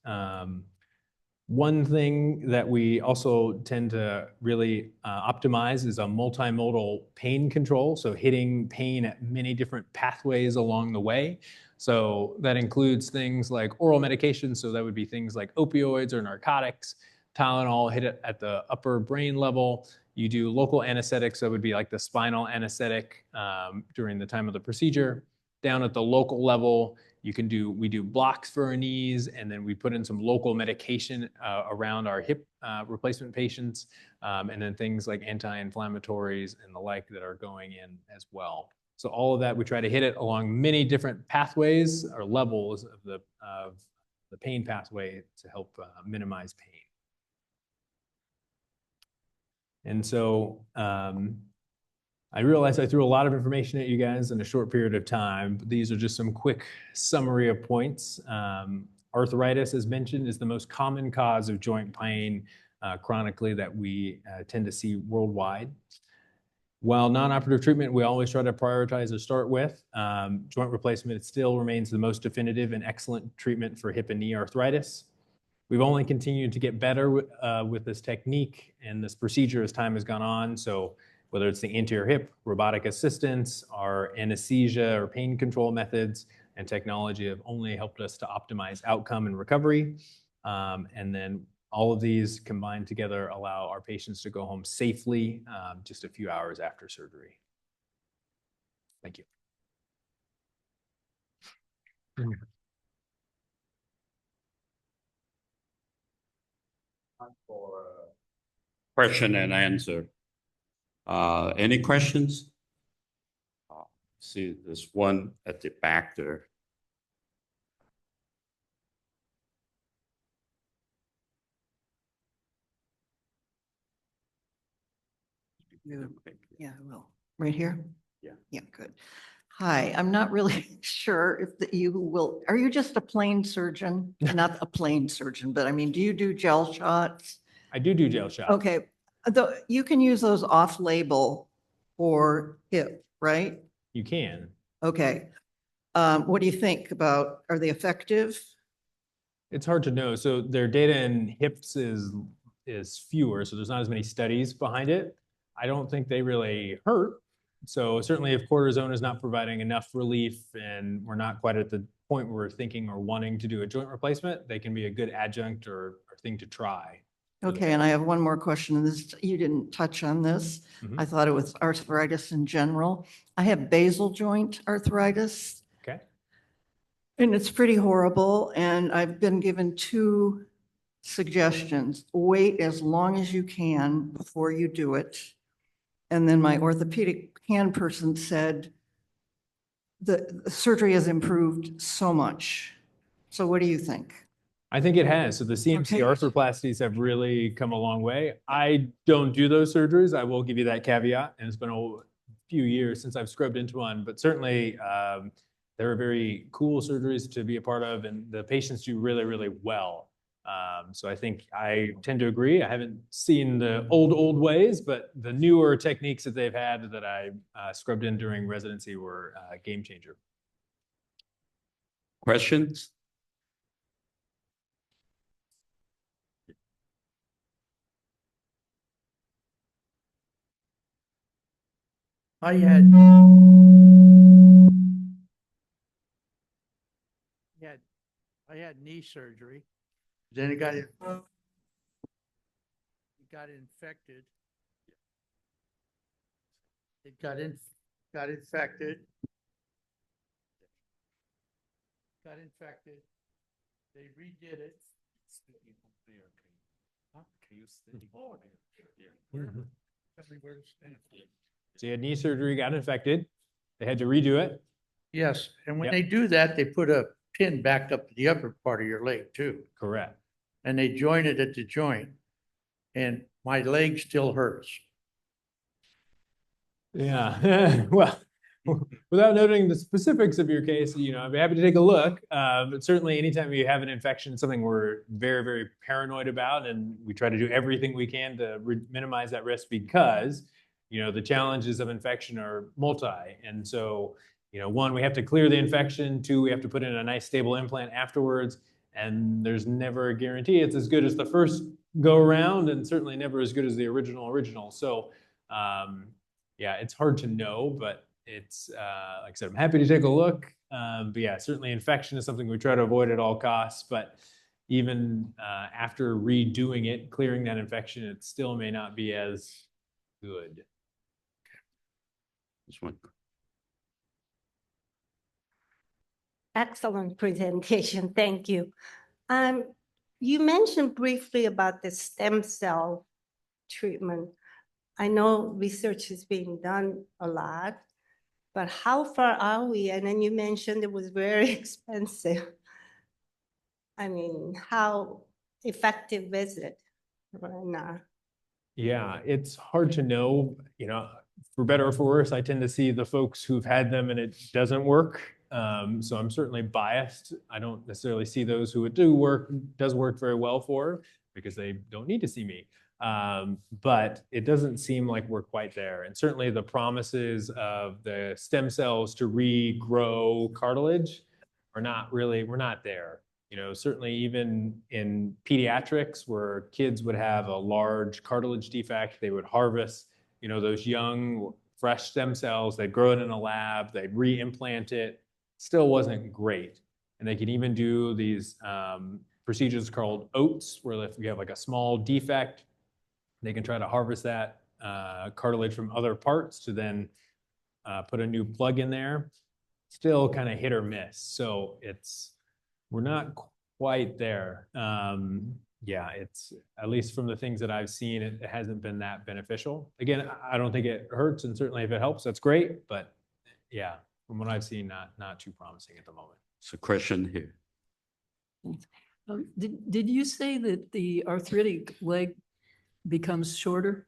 One thing that we also tend to really optimize is a multimodal pain control. So hitting pain at many different pathways along the way. So that includes things like oral medication. So that would be things like opioids or narcotics. Tylenol, hit it at the upper brain level. You do local anesthetics. That would be like the spinal anesthetic during the time of the procedure. Down at the local level, we do blocks for our knees, and then we put in some local medication around our hip replacement patients, and then things like anti-inflammatories and the like that are going in as well. So all of that, we try to hit it along many different pathways or levels of the pain pathway to help minimize pain. And so I realize I threw a lot of information at you guys in a short period of time, but these are just some quick summary of points. Arthritis, as mentioned, is the most common cause of joint pain chronically that we tend to see worldwide. While non-operative treatment, we always try to prioritize or start with, joint replacement still remains the most definitive and excellent treatment for hip and knee arthritis. We've only continued to get better with this technique and this procedure as time has gone on. So whether it's the anterior hip, robotic assistance, our anesthesia or pain control methods and technology have only helped us to optimize outcome and recovery. And then all of these combined together allow our patients to go home safely just a few hours after surgery. Thank you. For question and answer. Any questions? See, there's one at the back there. Yeah, I will. Right here? Yeah. Yeah, good. Hi, I'm not really sure if you will, are you just a plain surgeon? Not a plain surgeon, but I mean, do you do gel shots? I do gel shots. Okay, you can use those off-label for hip, right? You can. Okay. What do you think about, are they effective? It's hard to know. So their data in hips is fewer, so there's not as many studies behind it. I don't think they really hurt. So certainly if cortisone is not providing enough relief and we're not quite at the point where we're thinking or wanting to do a joint replacement, they can be a good adjunct or thing to try. Okay, and I have one more question. This, you didn't touch on this. I thought it was arthritis in general. I have basal joint arthritis. Okay. And it's pretty horrible. And I've been given two suggestions. Wait as long as you can before you do it. And then my orthopedic hand person said the surgery has improved so much. So what do you think? I think it has. So the CMC arthroplasties have really come a long way. I don't do those surgeries. I will give you that caveat. And it's been a few years since I've scrubbed into one, but certainly they're very cool surgeries to be a part of, and the patients do really, really well. So I think I tend to agree. I haven't seen the old ways, but the newer techniques that they've had that I scrubbed in during residency were a game changer. Questions? I had knee surgery. Then it got infected. It got infected. Got infected. They redid it. So you had knee surgery, got infected. They had to redo it. Yes, and when Yep. they do that, they put a pin back up to the upper part of your leg too. Correct. And they join it at the joint. And my leg still hurts. Yeah. Well, without noting the specifics of your case, I'd be happy to take a look. But certainly anytime you have an infection, something we're very, very paranoid about, and we try to do everything we can to minimize that risk because, the challenges of infection are multi. And so, one, we have to clear the infection. Two, we have to put in a nice stable implant afterwards. And there's never a guarantee it's as good as the first go around, and certainly never as good as the original. So, yeah, it's hard to know, but it's like I said, I'm happy to take a look. But yeah, certainly infection is something we try to avoid at all costs. But even after redoing it, clearing that infection, it still may not be as good. This one. Excellent presentation. Thank you. You mentioned briefly about the stem cell treatment. I know research is being done a lot, but how far are we? And then you mentioned it was very expensive. I mean, how effective is it right now? Yeah, it's hard to know, for better or for worse, I tend to see the folks who've had them and it doesn't work. So I'm certainly biased. I don't necessarily see those who it does work very well for, because they don't need to see me. But it doesn't seem like we're quite there. And certainly the promises of the stem cells to regrow cartilage we're not there. Certainly even in pediatrics where kids would have a large cartilage defect, they would harvest, those young, fresh stem cells, they'd grow it in a lab, they'd re-implant it, still wasn't great. And they could even do these procedures called OATS, where if you have like a small defect, they can try to harvest that cartilage from other parts to then put a new plug in there. Still kind of hit or miss. So we're not quite there. Yeah, it's at least from the things that I've seen, it hasn't been that beneficial. Again, I don't think it hurts, and certainly if it helps, that's great. But yeah, from what I've seen, not too promising at the moment. It's a question here. Did you say that the arthritic leg becomes shorter?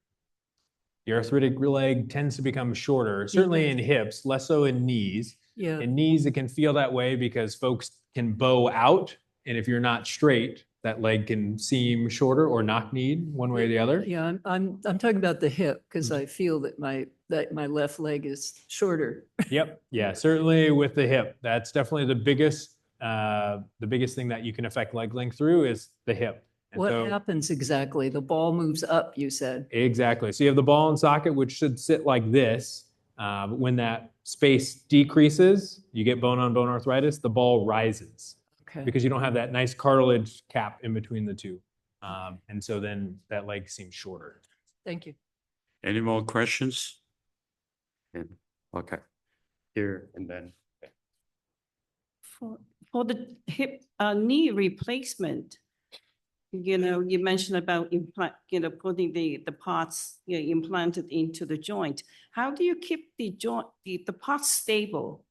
The arthritic leg tends to become shorter, certainly in hips, less so in knees. Yeah. In knees, it can feel that way because folks can bow out. And if you're not straight, that leg can seem shorter or knock-kneed one way or the other. Yeah, I'm talking about the hip because I feel that my left leg is shorter. Yep. Yeah, certainly with the hip. That's definitely the biggest thing that you can affect leg length through is the hip. And What so, happens exactly? The ball moves up, you said. exactly. So you have the ball and socket, which should sit like this. But when that space decreases, you get bone-on-bone arthritis, the ball rises. Okay. Because you don't have that nice cartilage cap in between the two. And so then that leg seems shorter. Thank you. Any more questions? Okay. Here and then. For the hip knee replacement, you mentioned about putting the parts implanted into the joint. How do you keep the joint, the parts stable,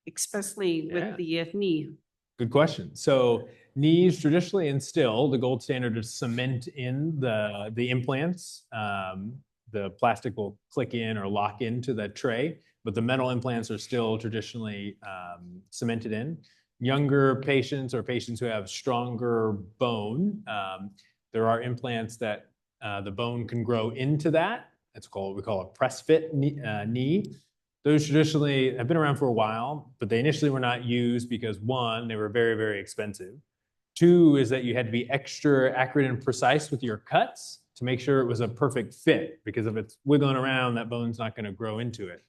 especially with the knee? Good question. So knees traditionally and still, the gold standard is cement in the implants. The plastic will click in or lock into the tray, but the metal implants are still traditionally cemented in. Younger patients or patients who have stronger bone, there are implants that the bone can grow into that. We call a press fit knee. Those traditionally have been around for a while, but they initially were not used because one, they were very, very expensive. Two is that you had to be extra accurate and precise with your cuts to make sure it was a perfect fit, because if it's wiggling around, that bone's not going to grow into it.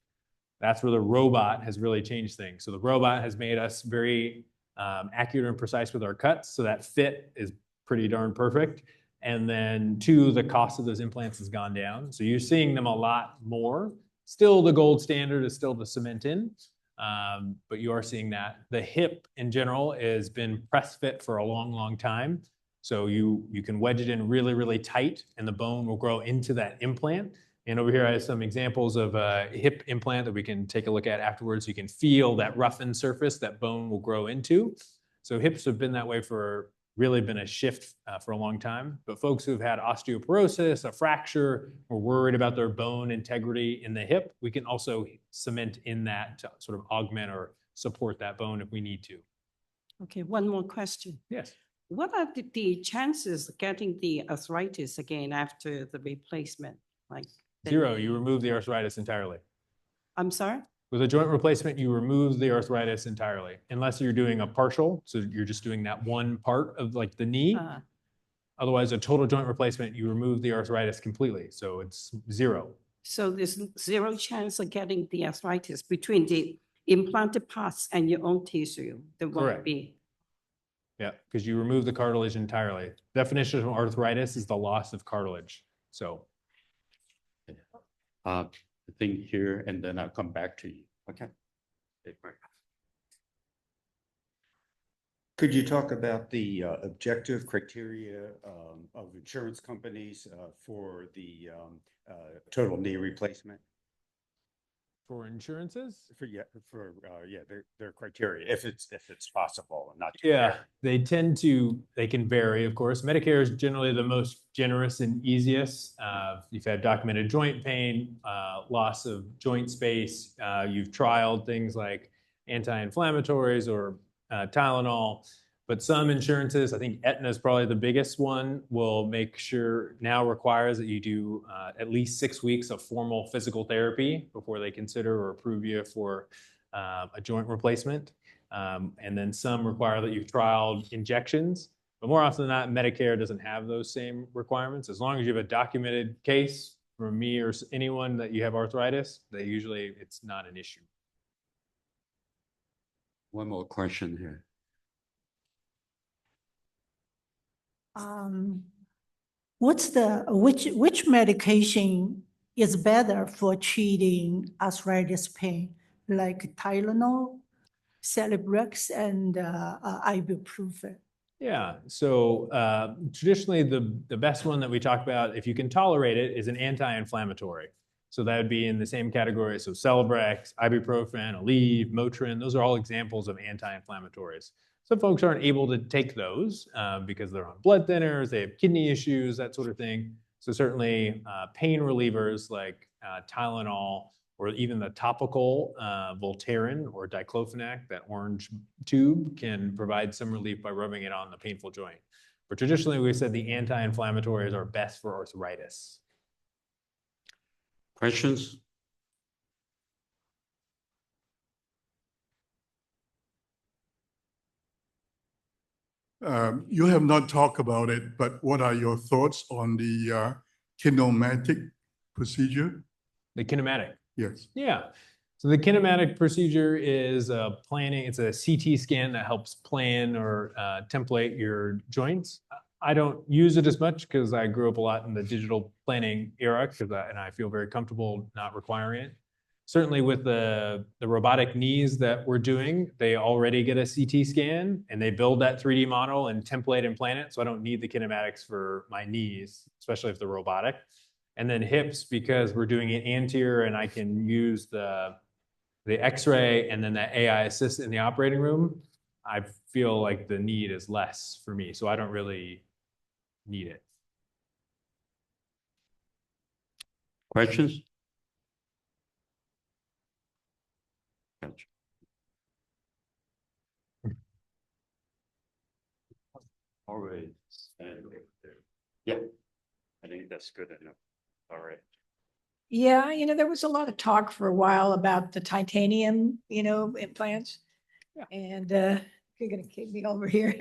That's where the robot has really changed things. So the robot has made us very accurate and precise with our cuts, so that fit is pretty darn perfect. And then two, the cost of those implants has gone down. So you're seeing them a lot more. Still, the gold standard is still the cement in, but you are seeing that. The hip in general has been press fit for a long, long time. So you can wedge it in really, really tight and the bone will grow into that implant. And over here, I have some examples of a hip implant that we can take a look at afterwards. You can feel that roughened surface that bone will grow into. So hips have been that way for really been a shift for a long time. But folks who've had osteoporosis, a fracture, or worried about their bone integrity in the hip, we can also cement in that to sort of augment or support that bone if we need to. Okay, one more question. Yes. What are the chances of getting the arthritis again after the replacement? Like Zero, you remove the arthritis entirely. I'm sorry? With a joint replacement, you remove the arthritis entirely, unless you're doing a partial. So you're just doing that one part of like the knee. Uh, Otherwise, a total joint replacement, you remove the arthritis completely. So it's zero. So there's zero chance of getting the arthritis between the implanted parts and your own tissue. There won't Correct. be. Yeah, because you remove the cartilage entirely. Definition of arthritis is the loss of cartilage. So I think here, and then I'll come back to you. Okay. Okay, great. Could you talk about the objective criteria of insurance companies for the total knee replacement? for insurances, Their criteria, if it's possible, not. yeah, they can vary, of course. Medicare is generally the most generous and easiest. You've had documented joint pain, loss of joint space, you've trialed things like anti-inflammatories or Tylenol, but some insurances, I think Aetna is probably the biggest one, will make sure now requires that you do at least 6 weeks of formal physical therapy before they consider or approve you for a joint replacement. And then some require that you've trialed injections, but more often than not, Medicare doesn't have those same requirements. As long as you have a documented case from me or anyone that you have arthritis, it's not an issue. One more question here. Which medication is better for treating arthritis pain, like Tylenol, Celebrex, and ibuprofen? Yeah, so traditionally the best one that we talk about, if you can tolerate it, is an anti-inflammatory. So that would be in the same category. So Celebrex, ibuprofen, Aleve, Motrin, those are all examples of anti-inflammatories. Some folks aren't able to take those because they're on blood thinners, they have kidney issues, that sort of thing. So certainly pain relievers like Tylenol, or even the topical Voltaren or diclofenac, that orange tube, can provide some relief by rubbing it on the painful joint. But traditionally, we said the anti-inflammatories are best for arthritis. Questions? You have not talked about it, but what are your thoughts on the kinematic procedure? The kinematic. Yes. Yeah. So the kinematic procedure is planning. It's a CT scan that helps plan or template your joints. I don't use it as much because I grew up a lot in the digital planning era, and I feel very comfortable not requiring it. Certainly with the robotic knees that we're doing, they already get a CT scan and they build that 3D model and template and plan it. So I don't need the kinematics for my knees, especially if they're robotic. And then hips, because we're doing it anterior and I can use the X-ray and then the AI assist in the operating room, I feel like the need is less for me. So I don't really need it. Questions? Gotcha. All right. Yeah, I think that's good enough. All right. Yeah, there was a lot of talk for a while about the titanium, implants. Yeah. And you're gonna kick me over here.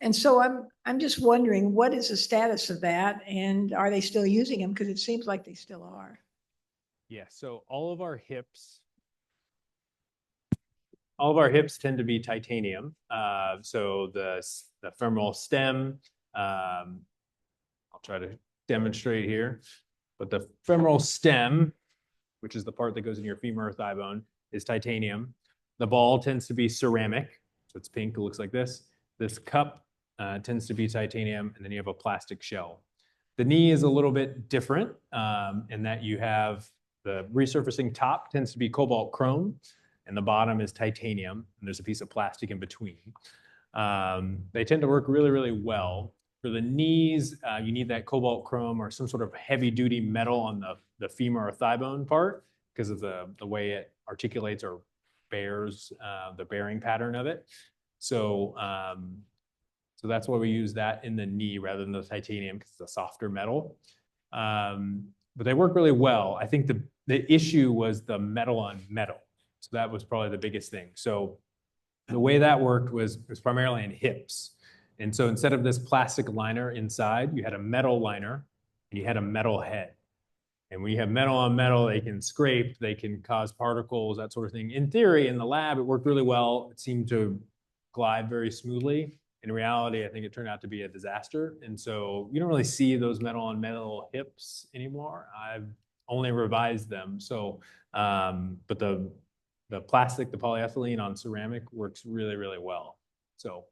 And so I'm just wondering, what is the status of that? And are they still using them? Because it seems like they still are. Yeah, so all of our hips tend to be titanium. So the femoral stem, I'll try to demonstrate here, but the femoral stem, which is the part that goes in your femur or thigh bone, is titanium. The ball tends to be ceramic, so it's pink, it looks like this. This cup tends to be titanium, and then you have a plastic shell. The knee is a little bit different in that you have the resurfacing top tends to be cobalt chrome, and the bottom is titanium, and there's a piece of plastic in between. They tend to work really, really well. For the knees, you need that cobalt chrome or some sort of heavy duty metal on the femur or thigh bone part because of the way it articulates or bears the bearing pattern of it. So, so that's why we use that in the knee rather than the titanium because it's a softer metal. But they work really well. I think the issue was the metal on metal. So that was probably the biggest thing. So the way that worked was primarily in hips. And so instead of this plastic liner inside, you had a metal liner and you had a metal head. And when you have metal on metal, they can scrape, they can cause particles, that sort of thing. In theory, in the lab, it worked really well. It seemed to glide very smoothly. In reality, I think it turned out to be a disaster. And so you don't really see those metal on metal hips anymore. I've only revised them. So, but the plastic, the polyethylene on ceramic works really, really well. So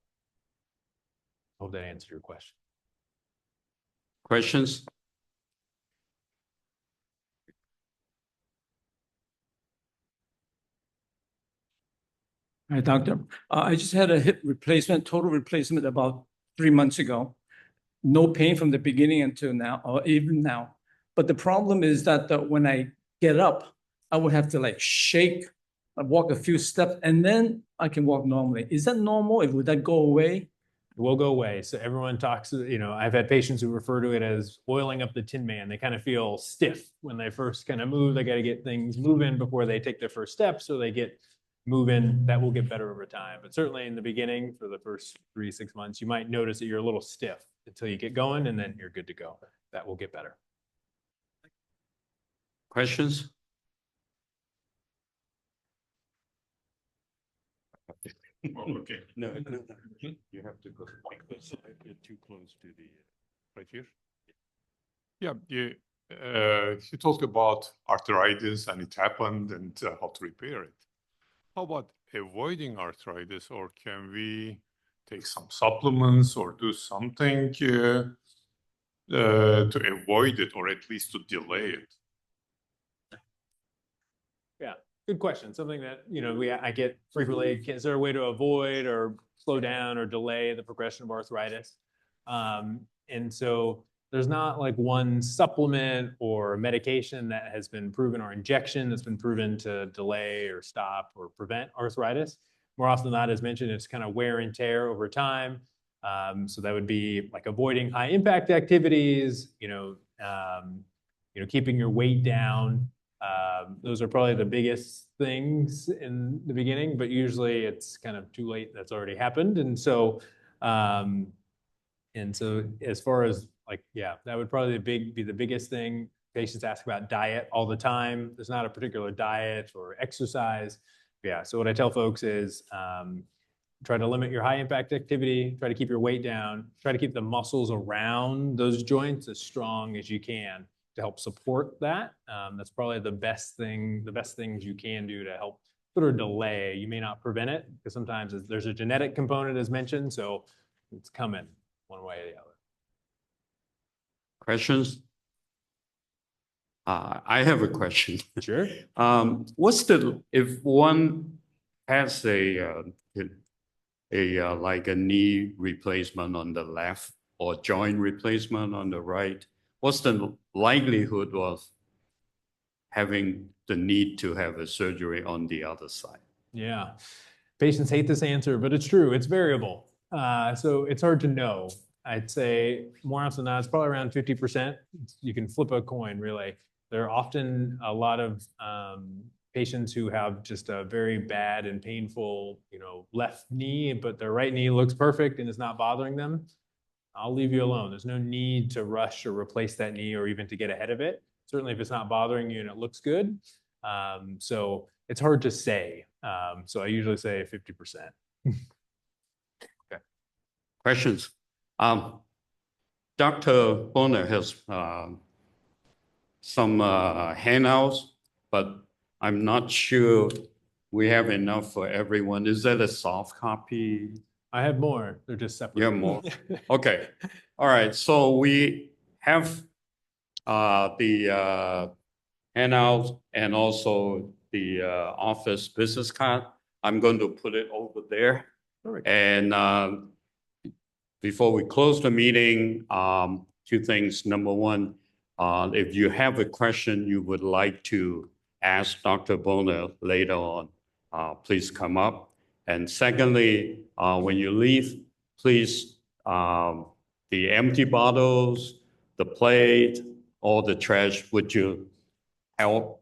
I hope that answered your question. Questions? Hi, doctor. I just had a hip replacement, total replacement about 3 months ago. No pain from the beginning until now, or even now. But the problem is that when I get up, I would have to like shake, walk a few steps, and then I can walk normally. Is that normal? Would that go away? It will go away. So everyone talks, you know, I've had patients who refer to it as oiling up the Tin Man. They kind of feel stiff when they first kind of move. They got to get things moving before they take their first steps, so they get moving. That will get better over time. But certainly in the beginning, for the first 3 to 6 months, you might notice that you're a little stiff until you get going, and then you're good to go. That will get better. Questions? Okay. No. You have to go. You're too close to the, right here. Yeah, you talked about arthritis and it happened and how to repair it. How about avoiding arthritis, or can we take some supplements or do something to avoid it, or at least to delay it? Yeah, good question. Something that, you know, I get frequently. Is there a way to avoid or slow down or delay the progression of arthritis? And so there's not like one supplement or medication that has been proven, or injection that's been proven to delay or stop or prevent arthritis. More often than not, as mentioned, it's kind of wear and tear over time. So that would be like avoiding high impact activities, keeping your weight down. Those are probably the biggest things in the beginning, but usually it's kind of too late. That's already happened. And so as far as like, yeah, that would probably be the biggest thing. Patients ask about diet all the time. There's not a particular diet or exercise. Yeah, so what I tell folks is try to limit your high impact activity, try to keep your weight down, try to keep the muscles around those joints as strong as you can to help support that. That's probably the best things you can do to help sort of delay. You may not prevent it because sometimes there's a genetic component as mentioned, so it's coming one way or the other. Questions? I have a question. Sure. If one has like a knee replacement on the left or joint replacement on the right, what's the likelihood of having the need to have a surgery on the other side? Yeah, patients hate this answer, but it's true. It's variable. So it's hard to know. I'd say more often than not, it's probably around 50%. You can flip a coin, really. There are often a lot of patients who have just a very bad and painful, left knee, but their right knee looks perfect and it's not bothering them. I'll leave you alone. There's no need to rush or replace that knee or even to get ahead of it. Certainly if it's not bothering you and it looks good. So it's hard to say. So I usually say 50%. Okay. Questions? Dr. Bonner has some handouts, but I'm not sure we have enough for everyone. Is that a soft copy? I have more. They're just separate. You have more? Okay. All right. So we have the handout and also the office business card. I'm going to put it over there. Perfect. And before we close the meeting, two things. Number one, if you have a question you would like to ask Dr. Bonner later on, please come up. And secondly, when you leave, please, the empty bottles, the plate, all the trash, would you help